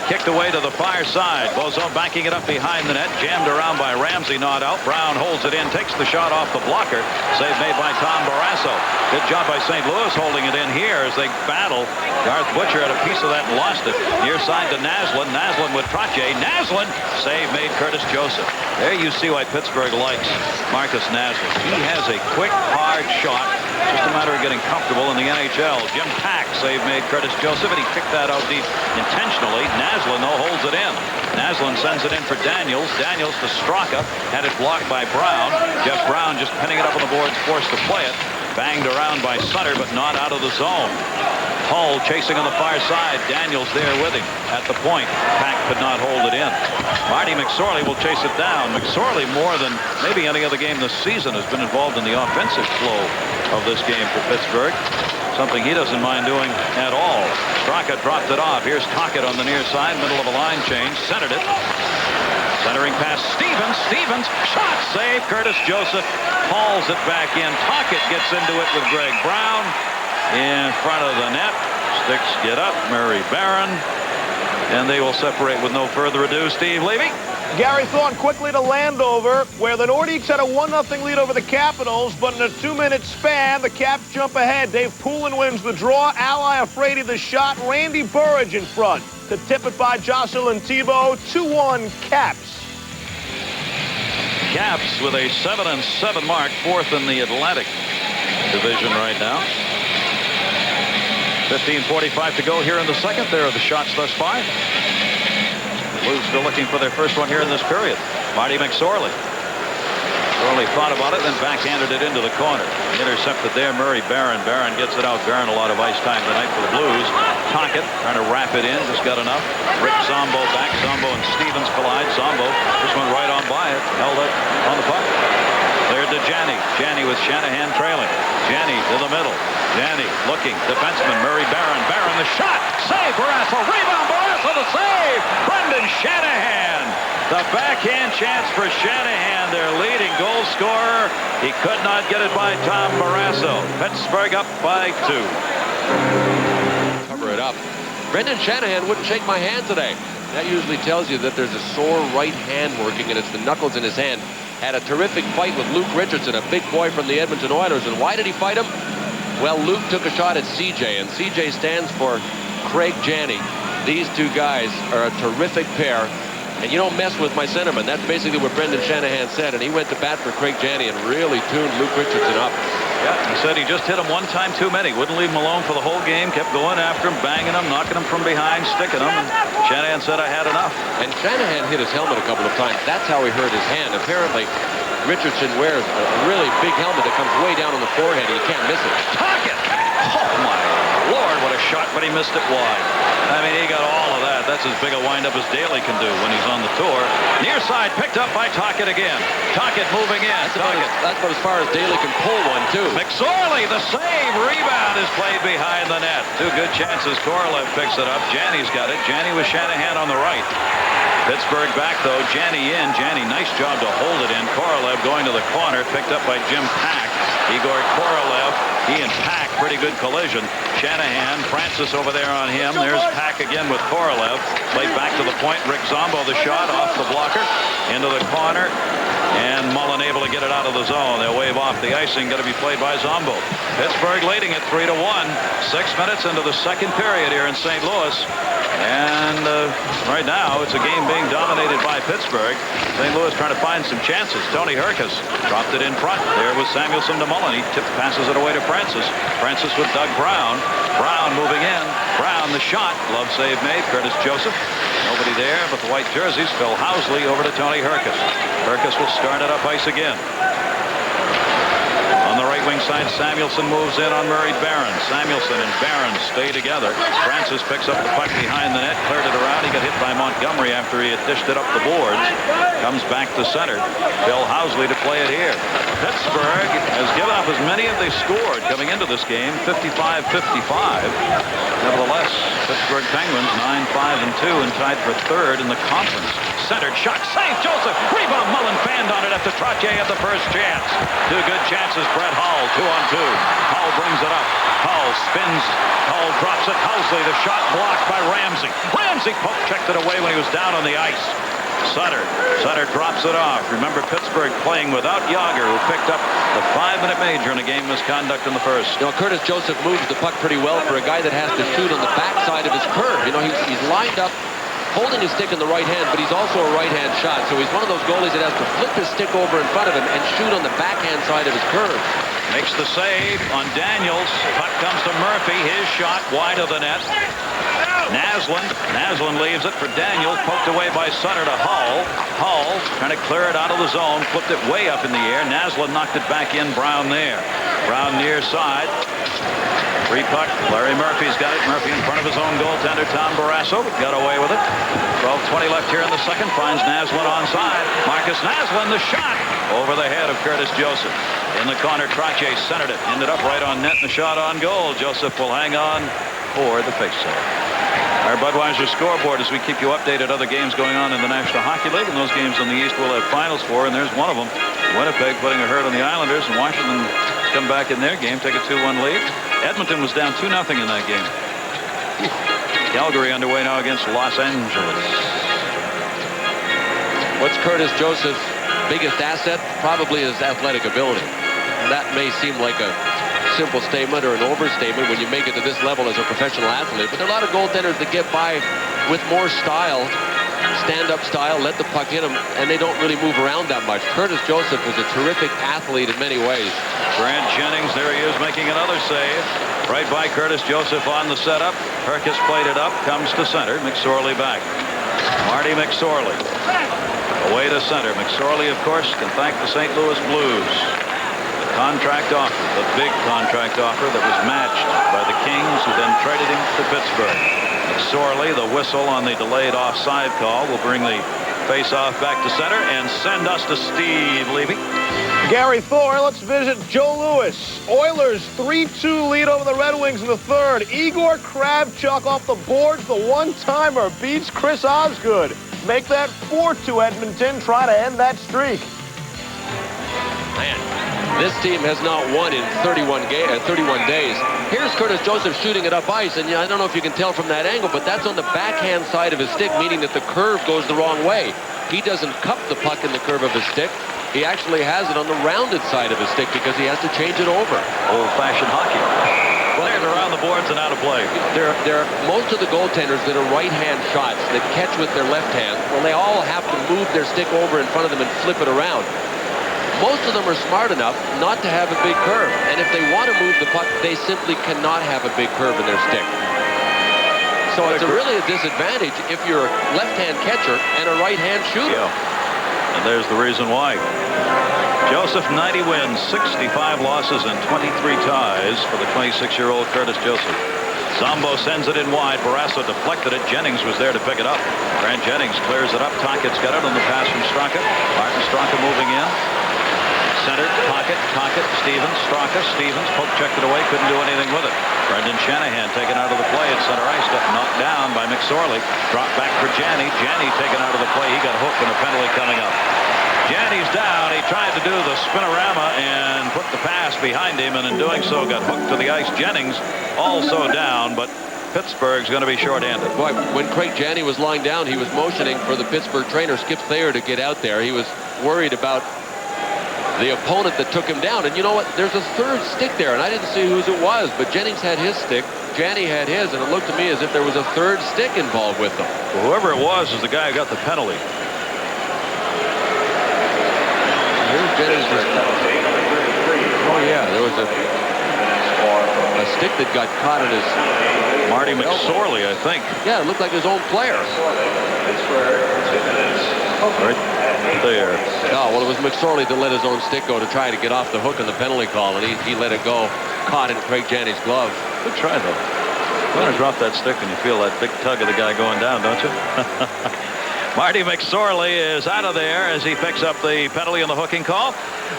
Kicked away to the far side. Bozone backing it up behind the net. Jammed around by Ramsey, not out. Brown holds it in, takes the shot off the blocker. Save made by Tom Barrasso. Good job by St. Louis holding it in here as they battle. Garth Butcher had a piece of that and lost it. Near side to Naslin. Naslin with Trottier. Naslin, save made Curtis Joseph. There you see why Pittsburgh likes Marcus Naslin. He has a quick, hard shot. Just a matter of getting comfortable in the NHL. Jim Pack save made Curtis Joseph, and he kicked that out deep intentionally. Naslin, though, holds it in. Naslin sends it in for Daniels. Daniels to Straka. Had it blocked by Brown. Jeff Brown just pinning it up on the boards, forced to play it. Banged around by Sutter, but not out of the zone. Hull chasing on the far side. Daniels there with him at the point. Pack could not hold it in. Marty McSorley will chase it down. McSorley, more than maybe any other game this season, has been involved in the offensive flow of this game for Pittsburgh. something he doesn't mind doing at all. Straka dropped it off. Here's Tocchet on the near side, middle of a line change, centered it. Centering pass, Stevens, shot, save. Curtis Joseph hauls it back in. Tocchet gets into it with Greg Brown in front of the net. Sticks get up, Murray Barron, and they will separate with no further ado. Steve Levy.
Gary Thorne quickly to Landover, where the Nordiques had a 1-0 lead over the Capitals, but in a 2-minute span, the Caps jump ahead. Dave Poulin wins the draw. Ally Afraidy the shot. Randy Burridge in front to tip it by Jocelyn Thibault. 2-1 Caps.
Caps with a 7-7 mark, 4th in the Atlantic Division right now. 15:45 to go here in the second. There are the shots thus far. Blues still looking for their first one here in this period. Marty McSorley. Sorley thought about it, then backhanded it into the corner. Intercepted there, Murray Barron. Barron gets it out. Barron a lot of ice time tonight for the Blues. Tocchet trying to wrap it in, just got enough. Rick Zombo back. Zombo and Stevens collide. Zombo just went right on by it, held it on the puck. There to Janney. Janney with Shanahan trailing. Janney to the middle. Janney looking. Defenseman Murray Barron. Barron the shot. Save Barrasso. Rebound Barrasso the save. Brendan Shanahan. The backhand chance for Shanahan, their leading goal scorer. He could not get it by Tom Barrasso. Pittsburgh up by 2.
Cover it up. Brendan Shanahan wouldn't shake my hand today. That usually tells you that there's a sore right hand working, and it's the knuckles in his hand. Had a terrific fight with Luke Richardson, a big boy from the Edmonton Oilers. And why did he fight him? Well, Luke took a shot at CJ, and CJ stands for Craig Janney. These two guys are a terrific pair, and you don't mess with my centerman. That's basically what Brendan Shanahan said, and he went to bat for Craig Janney and really tuned Luke Richardson up.
Yeah, he said he just hit him one time too many. Wouldn't leave him alone for the whole game. Kept going after him, banging him, knocking him from behind, sticking him. And Shanahan said, I had enough.
And Shanahan hit his helmet a couple of times. That's how he hurt his hand. Apparently, Richardson wears a really big helmet that comes way down on the forehead, and you can't miss it.
Tocchet! Oh, my Lord, what a shot, but he missed it wide. I mean, he got all of that. That's as big a windup as Daly can do when he's on the tour. Near side, picked up by Tocchet again. Tocchet moving in.
That's about as far as Daly can pull one, too.
McSorley, the save. Rebound is played behind the net. 2 good chances. Korolev picks it up. Janney's got it. Janney with Shanahan on the right. Pittsburgh back, though. Janney in. Janney, nice job to hold it in. Korolev going to the corner. Picked up by Jim Pack. Igor Korolev. He and Pack, pretty good collision. Shanahan, Francis over there on him. There's Pack again with Korolev. Played back to the point. Rick Zombo the shot off the blocker. Into the corner. And Mullen able to get it out of the zone. They'll wave off the icing. Going to be played by Zombo. Pittsburgh leading it 3-1. 6 minutes into the second period here in St. Louis. And right now, it's a game being dominated by Pittsburgh. St. Louis trying to find some chances. Tony Herkus dropped it in front. There was Samuelson to Mullen. He passes it away to Francis. Francis with Doug Brown. Brown moving in. Brown the shot. Glove save made. Curtis Joseph. Nobody there but the white jerseys. Phil Housley over to Tony Herkus. Herkus will start it up ice again. On the right wing side, Samuelson moves in on Murray Barron. Samuelson and Barron stay together. Francis picks up the puck behind the net, cleared it around. He got hit by Montgomery after he had dished it up the boards. Comes back to center. Phil Housley to play it here. Pittsburgh has given up as many as they scored coming into this game, 55-55. Nevertheless, Pittsburgh Penguins 9-5-2 and tied for 3rd in the conference. Centered shot, save Joseph. Rebound, Mullen fanned on it after Trottier had the first chance. 2 good chances. Brett Hull, 2-on-2. Hull brings it up. Hull spins. Hull drops it. Housley, the shot blocked by Ramsey. Ramsey poke checked it away when he was down on the ice. Sutter drops it off. Remember, Pittsburgh playing without Yager, who picked up the 5-minute major in a game misconduct in the first.
You know, Curtis Joseph moves the puck pretty well for a guy that has to shoot on the backside of his curve. You know, he's lined up, holding his stick in the right hand, but he's also a right-hand shot. So he's one of those goalies that has to flip his stick over in front of him and shoot on the backhand side of his curve.
Makes the save on Daniels. Puck comes to Murphy. His shot wide of the net. Naslund leaves it for Daniels. Poked away by Sutter to Hull. Hull trying to clear it out of the zone. Flipped it way up in the air. Naslund knocked it back in. Brown there. Brown near side. Free puck. Larry Murphy's got it. Murphy in front of his own goaltender, Tom Barrasso. Got away with it. 12:20 left here in the second. Finds Naslund onside. Marcus Naslund, the shot over the head of Curtis Joseph. In the corner, Trottier centered it. Ended up right on net and a shot on goal. Joseph will hang on for the faceoff. Our Budweiser scoreboard as we keep you updated other games going on in the National Hockey League, and those games in the East we'll have finals for, and there's one of them. Winnipeg putting a hurt on the Islanders, and Washington come back in their game, take a 2-1 lead. Edmonton was down 2-0 in that game. Calgary underway now against Los Angeles.
What's Curtis Joseph's biggest asset? Probably his athletic ability. That may seem like a simple statement or an overstatement when you make it to this level as a professional athlete, but there are a lot of goaltenders that get by with more style, stand-up style, let the puck hit them, and they don't really move around that much. Curtis Joseph is a terrific athlete in many ways.
Grant Jennings, there he is making another save. Right by Curtis Joseph on the setup. Perkis played it up, comes to center. McSorley back. Marty McSorley away to center. McSorley, of course, can thank the St. Louis Blues. Contract offer, the big contract offer that was matched by the Kings, who then traded him to Pittsburgh. McSorley, the whistle on the delayed offside call, will bring the face-off back to center and send us to Steve Levy.
Gary Thor, let's visit Joe Louis. Oilers 3-2 lead over the Red Wings in the third. Igor Kravchuk off the boards, the one-timer, beats Chris Osgood. Make that 4-2 Edmonton, try to end that streak.
Man, this team has not won in 31 days. Here's Curtis Joseph shooting it up ice, and I don't know if you can tell from that angle, but that's on the backhand side of his stick, meaning that the curve goes the wrong way. He doesn't cup the puck in the curve of his stick. He actually has it on the rounded side of his stick because he has to change it over.
Old-fashioned hockey. Players around the boards and out of play.
There are most of the goaltenders that are right-hand shots that catch with their left hand. Well, they all have to move their stick over in front of them and flip it around. Most of them are smart enough not to have a big curve. And if they want to move the puck, they simply cannot have a big curve in their stick. So it's really a disadvantage if you're a left-hand catcher and a right-hand shooter.
Yeah. And there's the reason why. Joseph, 90 wins, 65 losses, and 23 ties for the 26-year-old Curtis Joseph. Zombo sends it in wide. Barrasso deflected it. Jennings was there to pick it up. Grant Jennings clears it up. Tockett's got it on the pass from Straka. Martin Straka moving in. Centered, Tockett, Stevens, Straka, Stevens, poke checked it away, couldn't do anything with it. Brendan Shanahan taken out of the play at center ice, got knocked down by McSorley. Dropped back for Janney. Janney taken out of the play. He got hooked and a penalty coming up. Janney's down. He tried to do the spinorama and put the pass behind him, and in doing so got hooked to the ice. Jennings also down, but Pittsburgh's going to be short-handed.
Boy, when Craig Janney was lying down, he was motioning for the Pittsburgh trainer, Skip Thayer, to get out there. He was worried about the opponent that took him down. And you know what? There's a third stick there, and I didn't see whose it was, but Jennings had his stick, Janney had his, and it looked to me as if there was a third stick involved with them.
Well, whoever it was is the guy who got the penalty.
Here's Jennings. Oh, yeah, there was a stick that got caught in his...
Marty McSorley, I think.
Yeah, it looked like his own player.
Right there.
No, well, it was McSorley that let his own stick go to try to get off the hook on the penalty call, and he let it go, caught in Craig Janney's glove.
Good try, though. You want to drop that stick and you feel that big tug of the guy going down, don't you? Marty McSorley is out of there as he picks up the penalty on the hooking call.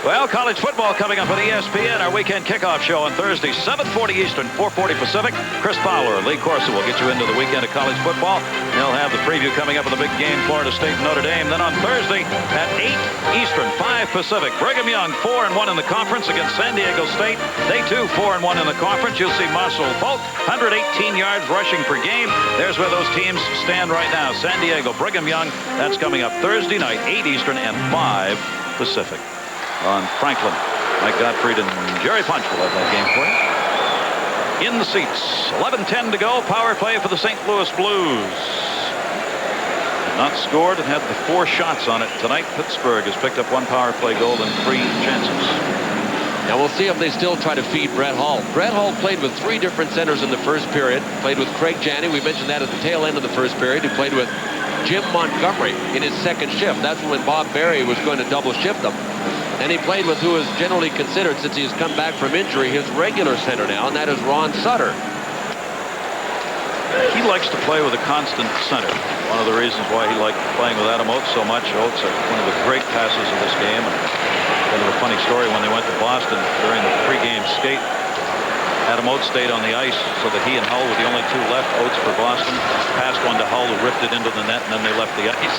Well, college football coming up on ESPN, our weekend kickoff show on Thursday, 7:40 Eastern, 4:40 Pacific. Chris Fowler and Lee Corso will get you into the weekend of college football. They'll have the preview coming up of the big game, Florida State and Notre Dame. Then on Thursday at 8 Eastern, 5 Pacific, Brigham Young 4-1 in the conference against San Diego State. They too 4-1 in the conference. You'll see Marcel Polk, 118 yards rushing per game. There's where those teams stand right now. San Diego, Brigham Young. That's coming up Thursday night, 8 Eastern and 5 Pacific. On Franklin, Mike Gottfried and Jerry Punch will have that game for you. In the seats, 11:10 to go. Power play for the St. Louis Blues. Not scored and had the 4 shots on it tonight. Pittsburgh has picked up 1 power play goal and 3 chances.
Now we'll see if they still try to feed Brett Hull. Brett Hull played with 3 different centers in the first period. Played with Craig Janney. We mentioned that at the tail end of the first period. He played with Jim Montgomery in his second shift. That's when Bob Berry was going to double shift them. And he played with who is generally considered, since he's come back from injury, his regular center now, and that is Ron Sutter.
he likes to play with a constant center. One of the reasons why he liked playing with Adam Oates so much. Oates, one of the great passes of this game. And kind of a funny story, when they went to Boston during the pregame skate, Adam Oates stayed on the ice so that he and Hull were the only two left. Oates for Boston passed one to Hull, who ripped it into the net, and then they left the ice.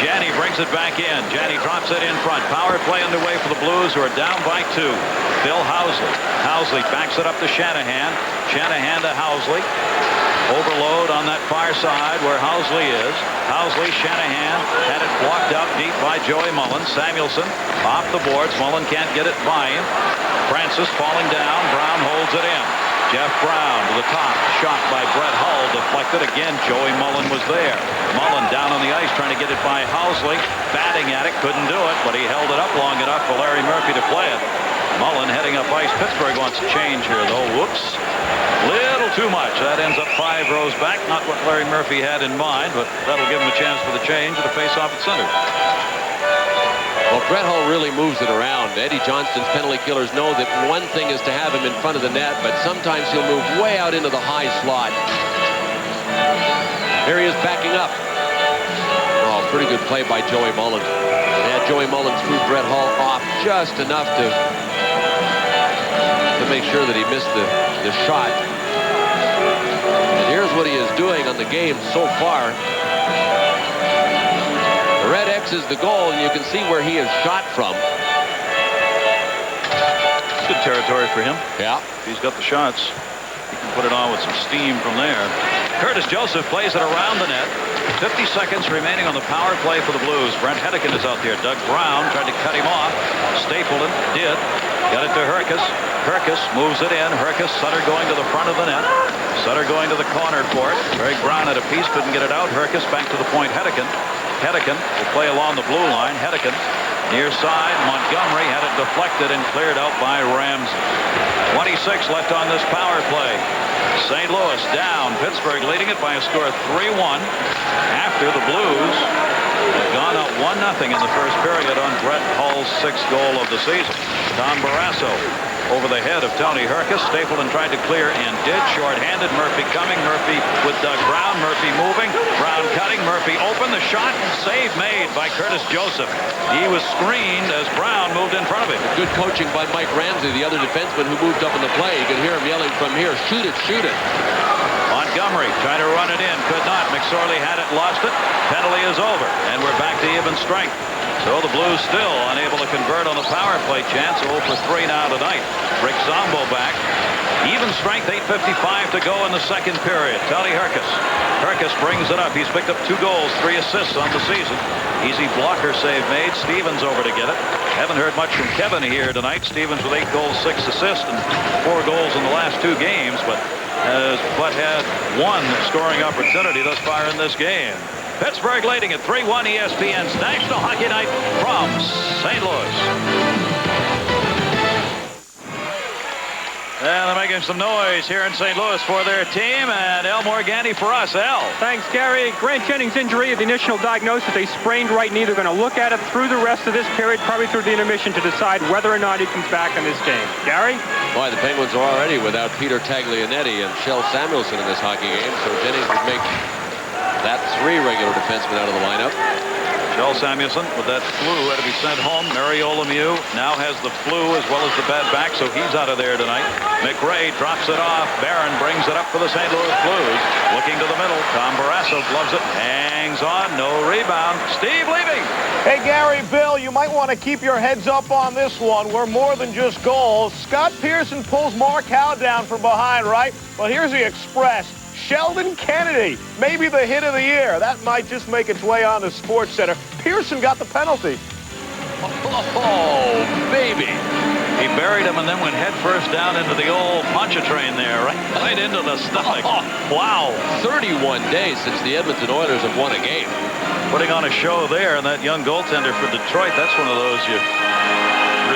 Janney brings it back in. Janney drops it in front. Power play underway for the Blues, who are down by 2. Bill Housley. Housley backs it up to Shanahan. Shanahan to Housley. Overload on that far side where Housley is. Housley, Shanahan had it blocked out deep by Joey Mullen. Samuelson off the boards. Mullen can't get it by him. Francis falling down. Brown holds it in. Jeff Brown to the top. Shot by Brett Hull. Deflected again. Joey Mullen was there. Mullen down on the ice trying to get it by Housley. Batting at it. Couldn't do it, but he held it up long enough for Larry Murphy to play it. Mullen heading up ice. Pittsburgh wants to change here, though. Whoops. Little too much. That ends up 5 rows back. Not what Larry Murphy had in mind, but that'll give him a chance for the change to face off at center.
Well, Brett Hull really moves it around. Eddie Johnston's penalty killers know that one thing is to have him in front of the net, but sometimes he'll move way out into the high slot. Here he is backing up. Oh, pretty good play by Joey Mullen. Yeah, Joey Mullen threw Brett Hull off just enough to make sure that he missed the shot. And here's what he is doing on the game so far. The red X is the goal, and you can see where he is shot from.
Good territory for him.
Yeah.
He's got the shots. He can put it on with some steam from there. Curtis Joseph plays it around the net. 50 seconds remaining on the power play for the Blues. Brent Hedican is out there. Doug Brown tried to cut him off. Stapleton did. Got it to Herkus. Herkus moves it in. Herkus, Sutter going to the front of the net. Sutter going to the corner for it. Greg Brown had a piece, couldn't get it out. Herkus back to the point. Hedican. Hedican will play along the blue line. Hedican near side. Montgomery had it deflected and cleared out by Ramsey. 26 left on this power play. St. Louis down. Pittsburgh leading it by a score of 3-1 after the Blues had gone up 1-0 in the first period on Brett Hull's 6th goal of the season. Tom Barrasso over the head of Tony Herkus. Stapleton tried to clear and did. Short-handed. Murphy coming. Murphy with Doug Brown. Murphy moving. Brown cutting. Murphy open. The shot. Save made by Curtis Joseph. He was screened as Brown moved in front of him.
Good coaching by Mike Ramsey, the other defenseman who moved up in the play. You could hear him yelling from here, shoot it, shoot it.
Montgomery trying to run it in. Could not. McSorley had it, lost it. Penalty is over. And we're back to even strength. So the Blues still unable to convert on the power play chance. 0 for 3 now tonight. Rick Zombo back. Even strength, 8:55 to go in the second period. Tony Herkus. Herkus brings it up. He's picked up 2 goals, 3 assists on the season. Easy blocker save made. Stevens over to get it. Haven't heard much from Kevin here tonight. Stevens with 8 goals, 6 assists, and 4 goals in the last 2 games, but has had 1 scoring opportunity thus far in this game. Pittsburgh leading at 3-1. ESPN's National Hockey Night from St. Louis. And they're making some noise here in St. Louis for their team, and El Morganti for us. El.
Thanks, Gary. Grant Jennings' injury, the initial diagnosis, a sprained right knee. They're going to look at it through the rest of this period, probably through the intermission, to decide whether or not he comes back in this game. Gary?
Boy, the Penguins are already without Peter Taglianetti and Shel Samuelson in this hockey game, so Jennings would make that 3 regular defensemen out of the lineup.
Shel Samuelson with that flu had to be sent home. Mario Lemieux now has the flu as well as the bad back, so he's out of there tonight. McRae drops it off. Barron brings it up for the St. Louis Blues. Looking to the middle. Tom Barrasso gloves it. Hangs on. No rebound. Steve Levy.
Hey, Gary, Bill, you might want to keep your heads up on this one. We're more than just goals. Scott Pearson pulls Mark Howe down from behind, right? Well, here's the Express. Sheldon Kennedy, maybe the hit of the year. That might just make its way on to Sports Center. Pearson got the penalty.
Oh, baby.
He buried him and then went headfirst down into the old Pontchartrain there, right into the stomach. Wow.
31 days since the Edmonton Oilers have won a game.
Putting on a show there, and that young goaltender for Detroit, that's one of those you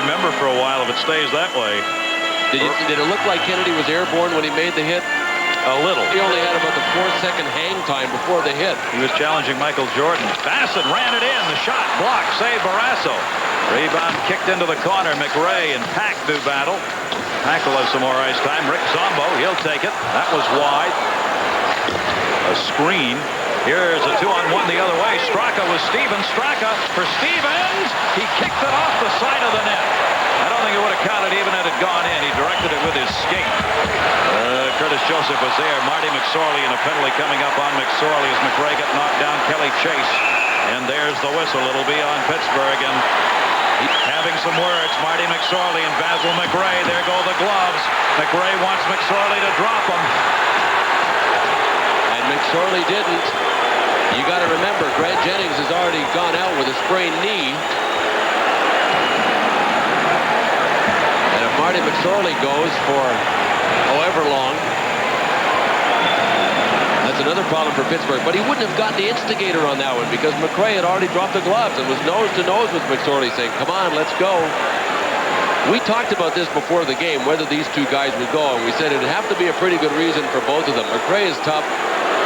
remember for a while if it stays that way.
Did it look like Kennedy was airborne when he made the hit?
A little.
He only had about the 4-second hang time before the hit.
He was challenging Michael Jordan. Bassett ran it in. The shot blocked. Save Barrasso. Rebound kicked into the corner. McRae and Pack do battle. Pack will have some more ice time. Rick Zombo, he'll take it. That was wide. A screen. Here's a 2-on-1 the other way. Straka with Stevens. Straka for Stevens. He kicked it off the side of the net. I don't think it would have counted even had it gone in. He directed it with his skate. Curtis Joseph was there. Marty McSorley and a penalty coming up on McSorley as McRae got knocked down. Kelly Chase. And there's the whistle. It'll be on Pittsburgh. And having some words, Marty McSorley and Basil McRae. There go the gloves. McRae wants McSorley to drop them.
And McSorley didn't. You got to remember, Grant Jennings has already gone out with a sprained knee. And if Marty McSorley goes for however long, that's another problem for Pittsburgh. But he wouldn't have gotten the instigator on that one because McRae had already dropped the gloves and was nose to nose with McSorley saying, come on, let's go. We talked about this before the game, whether these two guys would go, and we said it'd have to be a pretty good reason for both of them. McRae is tough,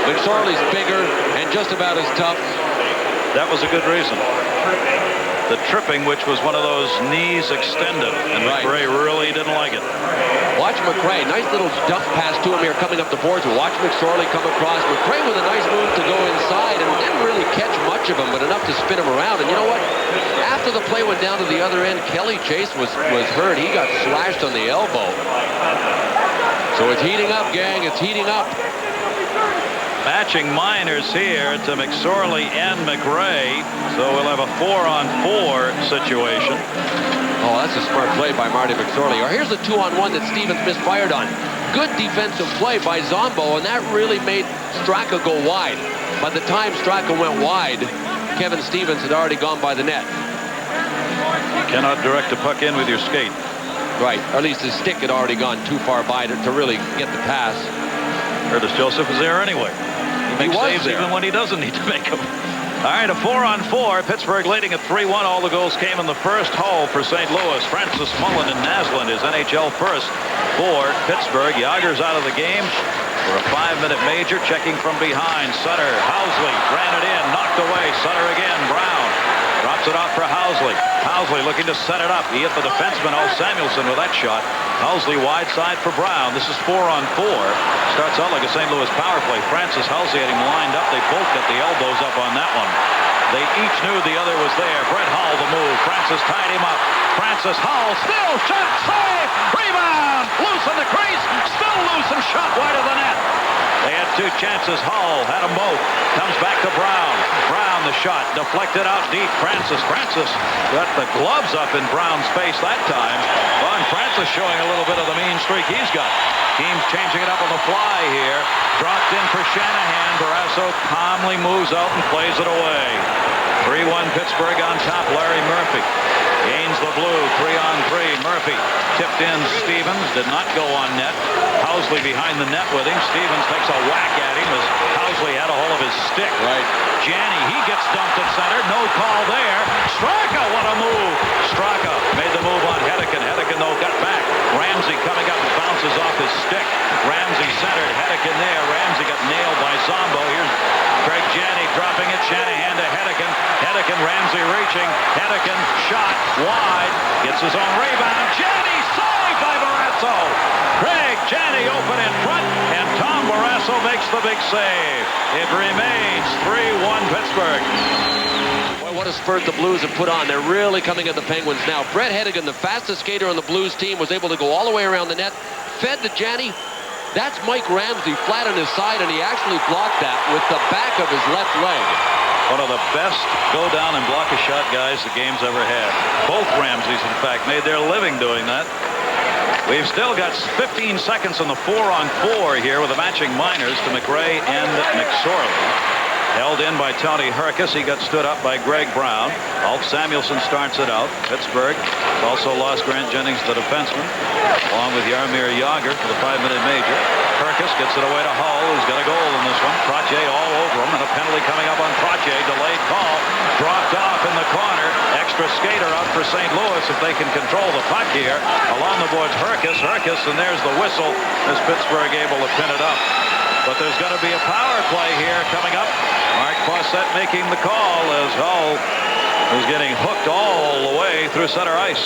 McSorley's bigger, and just about as tough.
That was a good reason. The tripping, which was one of those knees extended, and McRae really didn't like it.
Watch McRae, nice little dump pass to him here coming up the boards. Watch McSorley come across. McRae with a nice move to go inside and didn't really catch much of him, but enough to spin him around. And you know what? After the play went down to the other end, Kelly Chase was hurt. He got slashed on the elbow. So it's heating up, gang. It's heating up.
Matching minors here to McSorley and McRae. So we'll have a 4-on-4 situation.
Oh, that's a smart play by Marty McSorley. Or here's the 2-on-1 that Stevens misfired on. Good defensive play by Zombo, and that really made Straka go wide. By the time Straka went wide, Kevin Stevens had already gone by the net.
You cannot direct a puck in with your skate.
Right, or at least his stick had already gone too far by to really get the pass.
Curtis Joseph is there anyway. He makes saves even when he doesn't need to make them. All right, a 4-on-4. Pittsburgh leading at 3-1. All the goals came in the first hole for St. Louis. Francis Mullen and Naslund is NHL first for Pittsburgh. Yager's out of the game for a 5-minute major. Checking from behind. Sutter. Housley ran it in. Knocked away. Sutter again. Brown drops it off for Housley. Housley looking to set it up. He hit the defenseman, Samuelson, with that shot. Housley wide side for Brown. This is 4-on-4. Starts out like a St. Louis power play. Francis Housley had him lined up. They both got the elbows up on that one. They each knew the other was there. Brett Hull the move. Francis tied him up. Francis Hull still shot, save, rebound, loose in the crease, still loose and shot wide of the net. They had two chances. Hull had them both. Comes back to Brown. Brown the shot deflected out deep. Francis got the gloves up in Brown's face that time. Well, and Francis showing a little bit of the mean streak he's got. Team's changing it up on the fly here. Dropped in for Shanahan. Barrasso calmly moves out and plays it away. 3-1 Pittsburgh on top. Larry Murphy gains the blue. 3-on-3. Murphy tipped in. Stevens did not go on net. Housley behind the net with him. Stevens takes a whack at him as Housley had a hold of his stick.
Right.
Janney, he gets dumped at center. No call there. Straka, what a move. Straka made the move on Hedican. Hedican, though, got back. Ramsey coming up and bounces off his stick. Ramsey centered. Hedican there. Ramsey got nailed by Zombo. Here's Craig Janney dropping it. Shanahan to Hedican. Hedican, Ramsey reaching. Hedican, shot wide. Gets his own rebound. Janney saved by Barrasso. Craig Janney open in front, and Tom Barrasso makes the big save. It remains 3-1 Pittsburgh.
Boy, what a spurt the Blues have put on. They're really coming at the Penguins now. Brett Hedigan, the fastest skater on the Blues team, was able to go all the way around the net. Fed to Janney. That's Mike Ramsey flat on his side, and he actually blocked that with the back of his left leg.
One of the best go down and block a shot guys the game's ever had. Both Ramseys, in fact, made their living doing that. We've still got 15 seconds on the 4-on-4 here with the matching minors to McRae and McSorley. Held in by Tony Herkus. He got stood up by Greg Brown. Ulf Samuelson starts it out. Pittsburgh also lost Grant Jennings, the defenseman, along with Jaromir Jagr for the 5-minute major. Herkus gets it away to Hull, who's got a goal in this one. Trottier all over him, and a penalty coming up on Trottier. Delayed call. Dropped off in the corner. Extra skater out for St. Louis if they can control the puck here. Along the boards, Herkus, and there's the whistle as Pittsburgh able to pin it up. But there's going to be a power play here coming up. Mark Fawcett making the call as Hull is getting hooked all the way through center ice.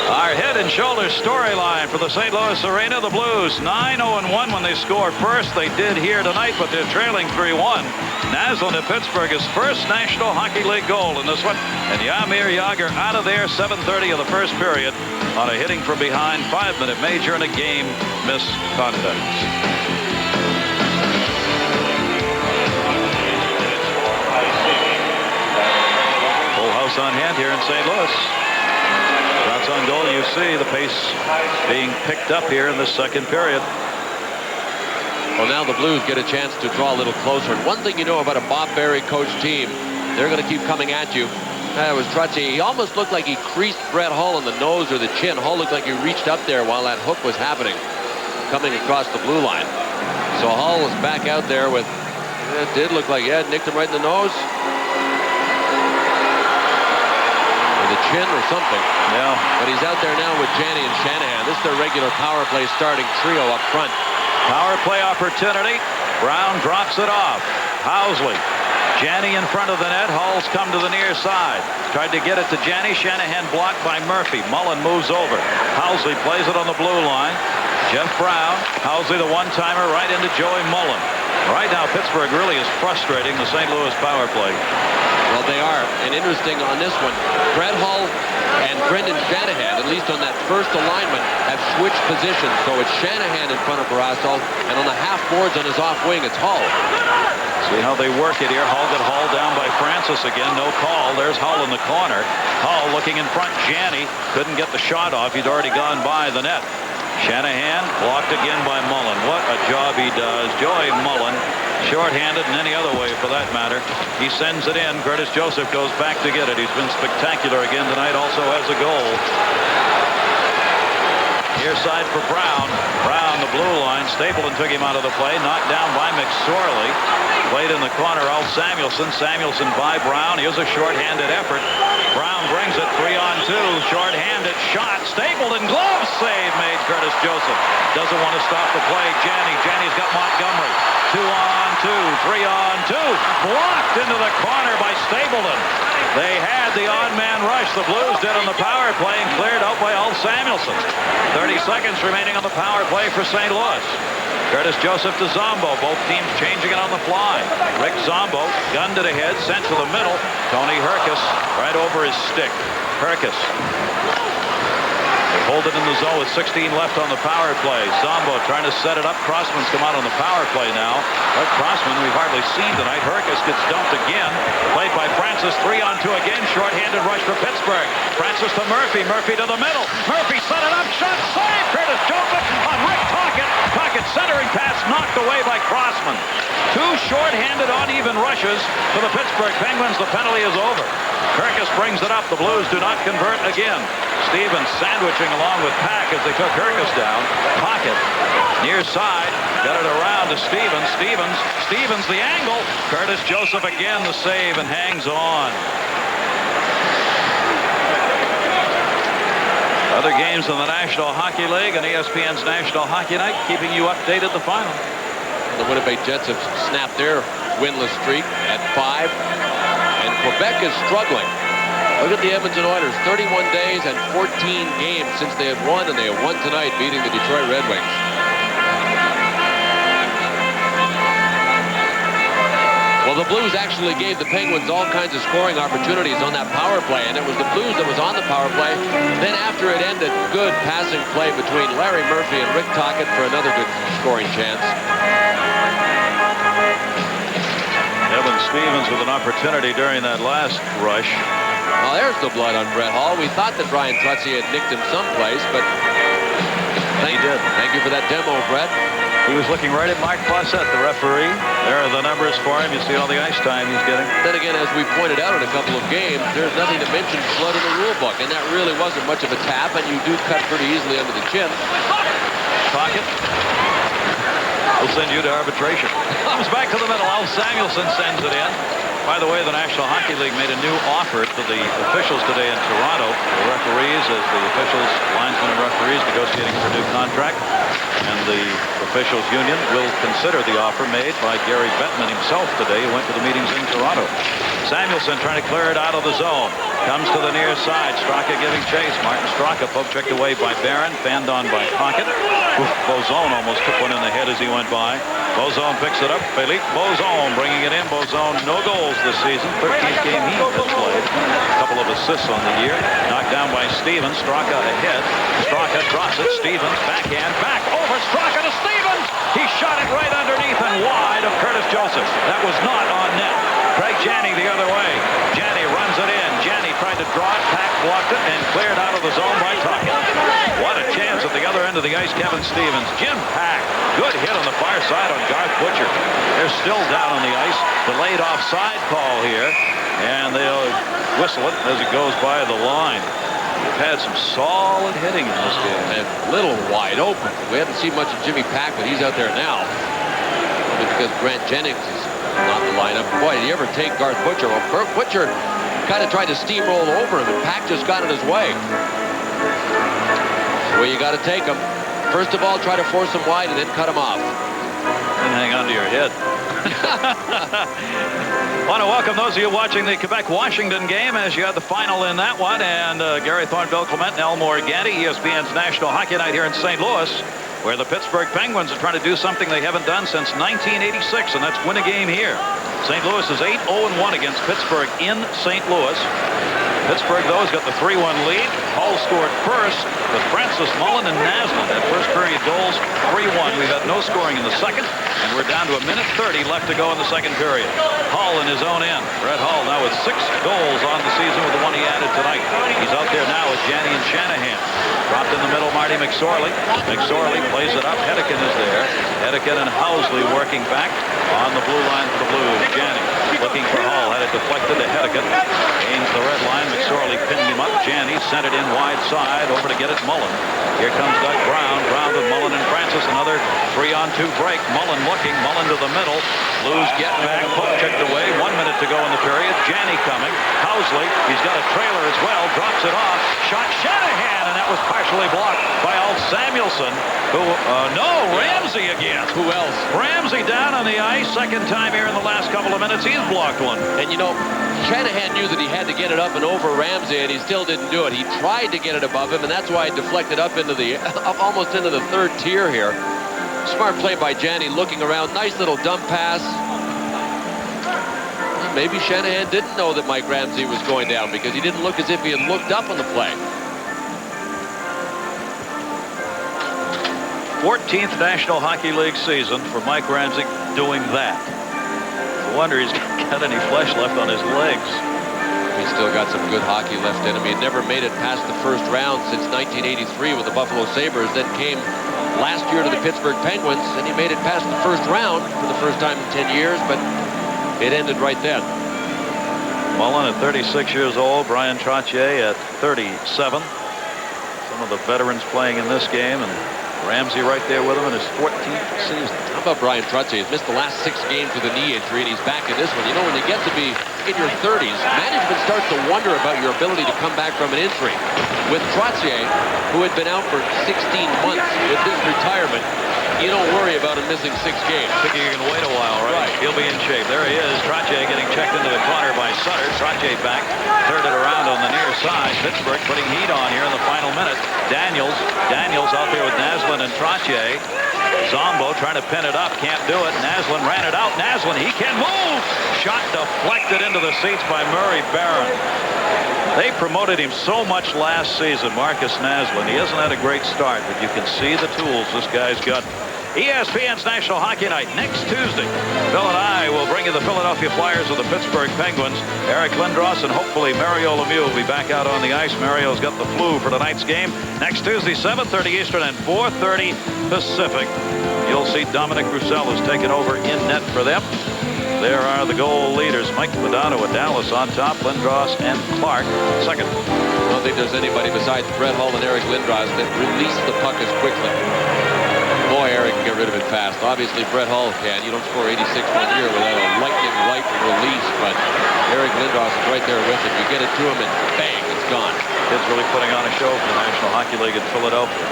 Our head and shoulders storyline for the St. Louis Arena. The Blues 9-0-1 when they score first. They did here tonight, but they're trailing 3-1. Naslund at Pittsburgh, his first National Hockey League goal in this one. And Jaromir Jagr out of there, 7:30 of the first period on a hitting from behind 5-minute major and a game misconduct. Full house on hand here in St. Louis. Shots on goal. You see the pace being picked up here in the second period.
Well, now the Blues get a chance to draw a little closer. And one thing you know about a Bob Berry coach team, they're going to keep coming at you. That was Trottier. He almost looked like he creased Brett Hull in the nose or the chin. Hull looked like he reached up there while that hook was happening, coming across the blue line. So Hull was back out there with, it did look like, yeah, nicked him right in the nose. The chin or something.
Yeah.
But he's out there now with Janney and Shanahan. This is their regular power play starting trio up front.
Power play opportunity. Brown drops it off. Housley. Janney in front of the net. Hull's come to the near side. Tried to get it to Janney. Shanahan blocked by Murphy. Mullen moves over. Housley plays it on the blue line. Jeff Brown. Housley the one-timer right into Joey Mullen. Right now Pittsburgh really is frustrating the St. Louis power play.
Well, they are. And interesting on this one, Brett Hull and Brendan Shanahan, at least on that first alignment, have switched positions. So it's Shanahan in front of Barrasso, and on the half boards on his off wing, it's Hull.
See how they work it here. Hull got hauled down by Francis again. No call. There's Hull in the corner. Hull looking in front. Janney couldn't get the shot off. He'd already gone by the net. Shanahan blocked again by Mullen. What a job he does. Joey Mullen, short-handed and any other way for that matter. He sends it in. Curtis Joseph goes back to get it. He's been spectacular again tonight. Also has a goal. Near side for Brown. Brown, the blue line. Stapleton took him out of the play. Knocked down by McSorley. Played in the corner. Al Samuelson. Samuelson by Brown. Here's a short-handed effort. Brown brings it 3-on-2. Short-handed shot. Stapleton glove save made Curtis Joseph. Doesn't want to stop the play. Janney's got Montgomery. 2-on-2. 3-on-2. Blocked into the corner by Stapleton. They had the odd man rush. The Blues did on the power play and cleared out by Al Samuelson. 30 seconds remaining on the power play for St. Louis. Curtis Joseph to Zombo. Both teams changing it on the fly. Rick Zombo gunned it ahead, sent to the middle. Tony Herkus right over his stick. Herkus. They hold it in the zone with 16 left on the power play. Zombo trying to set it up. Crossman's come out on the power play now. But Crossman we've hardly seen tonight. Herkus gets dumped again. Played by Francis. 3-on-2 again. Short-handed rush for Pittsburgh. Francis to Murphy. Murphy to the middle. Murphy set it up. Shot save. Curtis Joseph on Rick Tocchet. Tocchet centering pass knocked away by Crossman. Two short-handed uneven rushes for the Pittsburgh Penguins. The penalty is over. Herkus brings it up. The Blues do not convert again. Stevens sandwiching along with Pack as they took Herkus down. Tocchet near side. Got it around to Stevens. Stevens the angle. Curtis Joseph again the save and hangs on. Other games in the National Hockey League and ESPN's National Hockey Night keeping you updated the final.
The Winnipeg Jets have snapped their winless streak at 5. And Quebec is struggling. Look at the Edmonton Oilers, 31 days and 14 games since they had won, and they have won tonight, beating the Detroit Red Wings. Well, the Blues actually gave the Penguins all kinds of scoring opportunities on that power play, and it was the Blues that was on the power play. Then after it ended, good passing play between Larry Murphy and Rick Tocchet for another good scoring chance.
Evan Stevens with an opportunity during that last rush.
Well, there's the blood on Brett Hull. We thought that Brian Trottier had nicked him someplace, but
He did.
Thank you for that demo, Brett.
He was looking right at Mark Fawcett, the referee. There are the numbers for him. You see all the ice time he's getting.
Then again, as we pointed out in a couple of games, there's nothing to mention blood in the rule book, and that really wasn't much of a tap, and you do cut pretty easily under the chin.
Pocket. We'll send you to arbitration. Comes back to the middle. Al Samuelson sends it in. By the way, the National Hockey League made a new offer to the officials today in Toronto, the referees, as the officials, linesmen and referees negotiating for a new contract. And the officials union will consider the offer made by Gary Bettman himself today, who went to the meetings in Toronto. Samuelson trying to clear it out of the zone. Comes to the near side. Straka giving chase. Martin Straka poke checked away by Barron. Fanned on by Pocket. Bozone almost took one in the head as he went by. Bozone picks it up. Philippe Bozone bringing it in. Bozone no goals this season. 13th game he has played. A couple of assists on the year. Knocked down by Stevens. Straka ahead. Straka drops it. Stevens backhand back over Straka to Stevens. He shot it right underneath and wide of Curtis Joseph. That was not on net. Craig Janney the other way. Janney runs it in. Janney tried to draw it. Pack blocked it and cleared out of the zone by Tocchet. What a chance at the other end of the ice, Kevin Stevens. Jim Pack. Good hit on the far side on Garth Butcher. They're still down on the ice. Delayed offside call here. And they'll whistle it as it goes by the line. We've had some solid hitting in this game.
And little wide open. We haven't seen much of Jimmy Pack, but he's out there now. Because Grant Jennings is not in the lineup. Boy, did he ever take Garth Butcher? Well, Butcher kind of tried to steamroll over him, and Pack just got in his way. Well, you got to take him. First of all, try to force him wide, and then cut him off.
And hang on to your head. Want to welcome those of you watching the Quebec-Washington game as you had the final in that one. And Gary Thorne, Bill Clement, and Elmore Gandy, ESPN's National Hockey Night here in St. Louis, where the Pittsburgh Penguins are trying to do something they haven't done since 1986, and that's win a game here. St. Louis is 8-0-1 against Pittsburgh in St. Louis. Pittsburgh, though, has got the 3-1 lead. Hull scored first with Francis Mullen and Naslund at first period goals, 3-1. We've had no scoring in the second, and we're down to a minute 30 left to go in the second period. Hull in his own end. Brett Hull now with 6 goals on the season with the one he added tonight. He's out there now with Janney and Shanahan. Dropped in the middle, Marty McSorley. McSorley plays it up. Hedican is there. Hedican and Housley working back on the blue line for the Blues. Janney looking for Hull. Had it deflected to Hedican. Gains the red line. McSorley pinned him up. Janney sent it in wide side over to get it Mullen. Here comes Doug Brown. Brown with Mullen and Francis. Another 3-on-2 break. Mullen looking. Mullen to the middle. Blues get back. Puck checked away. 1 minute to go in the period. Janney coming. Housley. He's got a trailer as well. Drops it off. Shot Shanahan. And that was partially blocked by Alt Samuelson. Who, no, Ramsey again.
Who else?
Ramsey down on the ice. Second time here in the last couple of minutes. He's blocked one.
And, you know, Shanahan knew that he had to get it up and over Ramsey, and he still didn't do it. He tried to get it above him, and that's why it deflected up into the almost into the third tier here. Smart play by Janney, looking around. Nice little dump pass. Maybe Shanahan didn't know that Mike Ramsey was going down because he didn't look as if he had looked up on the play.
14th National Hockey League season for Mike Ramsey doing that. No wonder he's got any flesh left on his legs.
He's still got some good hockey left in him. He never made it past the first round since 1983 with the Buffalo Sabres. Then came last year to the Pittsburgh Penguins, and he made it past the first round for the first time in 10 years, but it ended right then.
Mullen at 36 years old. Brian Trottier at 37. Some of the veterans playing in this game, and Ramsey right there with him in his 14th season.
How about Brian Trottier? He's missed the last 6 games with a knee injury, and he's back in this one. You know, when you get to be in your 30s, management starts to wonder about your ability to come back from an injury. With Trottier, who had been out for 16 months with his retirement, you don't worry about him missing 6 games.
Thinking you can wait a while, right? He'll be in shape. There he is. Trottier getting checked into the corner by Sutter. Trottier back. Turned it around on the near side. Pittsburgh putting heat on here in the final minute. Daniels out there with Naslund and Trottier. Zombo trying to pin it up. Can't do it. Naslund ran it out. Naslund, he can move. Shot deflected into the seats by Murray Barron. They promoted him so much last season, Marcus Naslund. He hasn't had a great start, but you can see the tools this guy's got. ESPN's National Hockey Night next Tuesday. Bill and I will bring you the Philadelphia Flyers of the Pittsburgh Penguins. Eric Lindros and hopefully Mario Lemieux will be back out on the ice. Mario's got the flu for tonight's game. Next Tuesday, 7:30 Eastern and 4:30 Pacific. You'll see Dominic Roussel has taken over in net for them. There are the goal leaders. Mike Modano with Dallas on top. Lindros and Clark second.
I don't think there's anybody besides Brett Hull and Eric Lindros that release the puck as quickly. Boy, Eric can get rid of it fast. Obviously, Brett Hull can. You don't score 86 one year without a lightning right release, but Eric Lindros is right there with it. You get it to him and bang, it's gone.
Kid's really putting on a show for the National Hockey League in Philadelphia.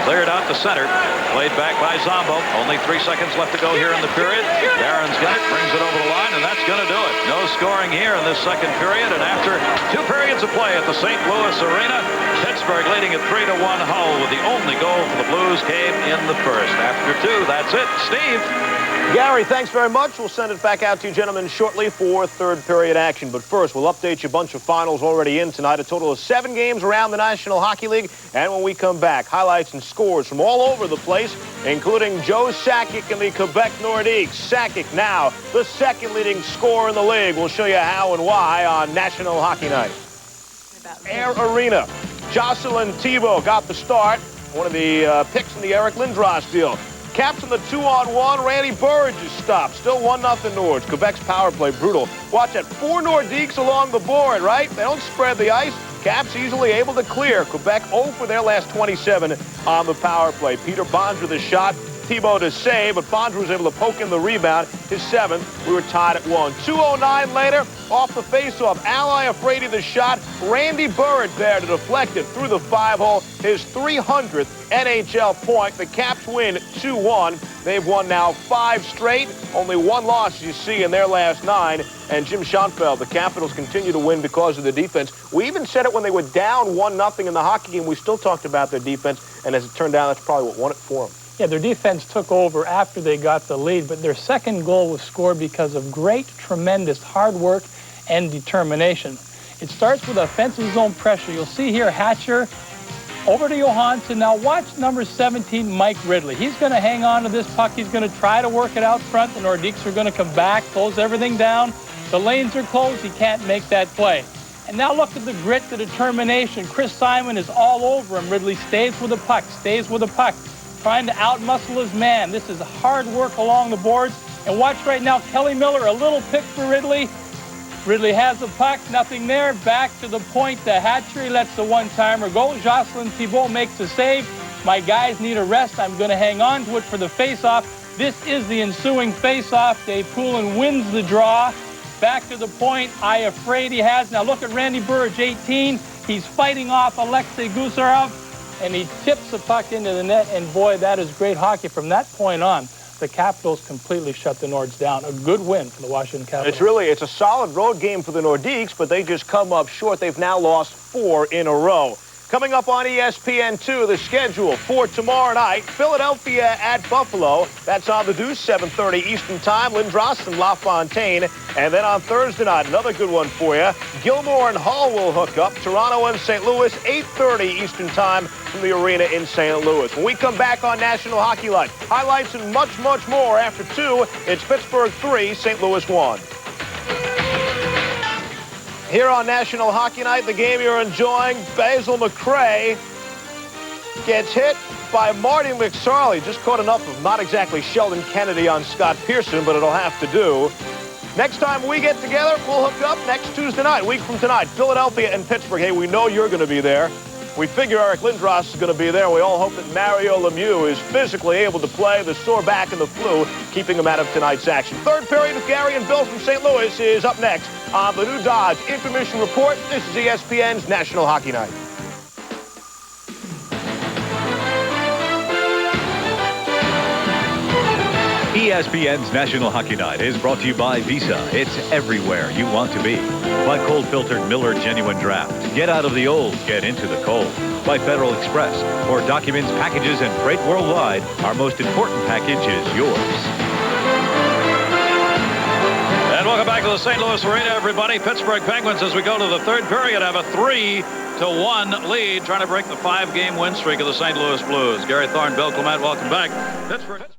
Cleared out to center. Played back by Zombo. Only 3 seconds left to go here in the period. Barron's got it. Brings it over the line, and that's going to do it. No scoring here in this second period. And after 2 periods of play at the St. Louis Arena, Pittsburgh leading at 3-1 Hull, with the only goal for the Blues came in the first. After 2, that's it. Steve.
Gary, thanks very much. We'll send it back out to you gentlemen shortly for third period action. But first, we'll update you a bunch of finals already in tonight. A total of 7 games around the National Hockey League. And when we come back, highlights and scores from all over the place, including Joe Sakic and the Quebec Nordiques. Sakic now the second leading scorer in the league. We'll show you how and why on National Hockey Night. Air Arena. Jocelyn Thibault got the start. One of the picks in the Eric Lindros deal. Caps on the 2-on-1. Randy Burridge is stopped. Still 1-0 Nords. Quebec's power play brutal. Watch that. 4 Nordiques along the board, right? They don't spread the ice. Caps easily able to clear. Quebec 0 for their last 27 on the power play. Peter Bonds with a shot. Thibault to save, but Bonds was able to poke in the rebound. His 7th. We were tied at 1. 2:09 later, off the faceoff. Ally Afraidy the shot. Randy Burridge there to deflect it through the 5-hole. His 300th NHL point. The Caps win 2-1. They've won now 5 straight. Only 1 loss, you see, in their last 9. And Jim Schoenfeld, the Capitals continue to win because of the defense. We even said it when they were down 1-0 in the hockey game. We still talked about their defense, and as it turned out, that's probably what won it for them.
Yeah, their defense took over after they got the lead, but their second goal was scored because of great, tremendous hard work and determination. It starts with offensive zone pressure. You'll see here Hatcher over to Johansson. Now watch number 17, Mike Ridley. He's going to hang on to this puck. He's going to try to work it out front. The Nordiques are going to come back, close everything down. The lanes are closed. He can't make that play. And now look at the grit, the determination. Chris Simon is all over him. Ridley stays with the puck, trying to outmuscle his man. This is hard work along the boards. And watch right now, Kelly Miller, a little pick for Ridley. Ridley has the puck, nothing there. Back to the point, the Hatchery lets the one-timer go. Jocelyn Thibault makes the save. My guys need a rest. I'm going to hang on to it for the face-off. This is the ensuing face-off. Dave Poulin wins the draw. Back to the point, Afraidy has. Now look at Randy Burridge, 18. He's fighting off Alexei Gusarov, and he tips the puck into the net, and boy, that is great hockey. From that point on, the Capitals completely shut the Nords down. A good win for the Washington Capitals.
It's a solid road game for the Nordiques, but they just come up short. They've now lost 4 in a row. Coming up on ESPN2, the schedule for tomorrow night, Philadelphia at Buffalo. That's on the Deuce, 7:30 Eastern Time. Lindros and LaFontaine. And then on Thursday night, another good one for you. Gilmore and Hull will hook up. Toronto and St. Louis, 8:30 Eastern Time from the arena in St. Louis. When we come back on National Hockey Night, highlights and much, much more. After 2, it's Pittsburgh 3, St. Louis 1. Here on National Hockey Night, the game you're enjoying, Basil McRae gets hit by Marty McSorley. Just caught enough of not exactly Sheldon Kennedy on Scott Pearson, but it'll have to do. Next time we get together, we'll hook up next Tuesday night, a week from tonight, Philadelphia and Pittsburgh. Hey, we know you're going to be there. We figure Eric Lindros is going to be there. We all hope that Mario Lemieux is physically able to play. The sore back and the flu keeping him out of tonight's action. Third period with Gary and Bill from St. Louis is up next on the new Dodge Intermission Report. This is ESPN's National Hockey Night.
ESPN's National Hockey Night is brought to you by Visa. It's everywhere you want to be. By cold-filtered Miller Genuine Draft. Get out of the old, get into the cold. By Federal Express. For documents, packages, and freight worldwide, our most important package is yours.
And welcome back to the St. Louis Arena, everybody. Pittsburgh Penguins, as we go to the third period, have a 3-1 lead, trying to break the 5-game win streak of the St. Louis Blues. Gary Thorne, Bill Clement, welcome back. Pittsburgh.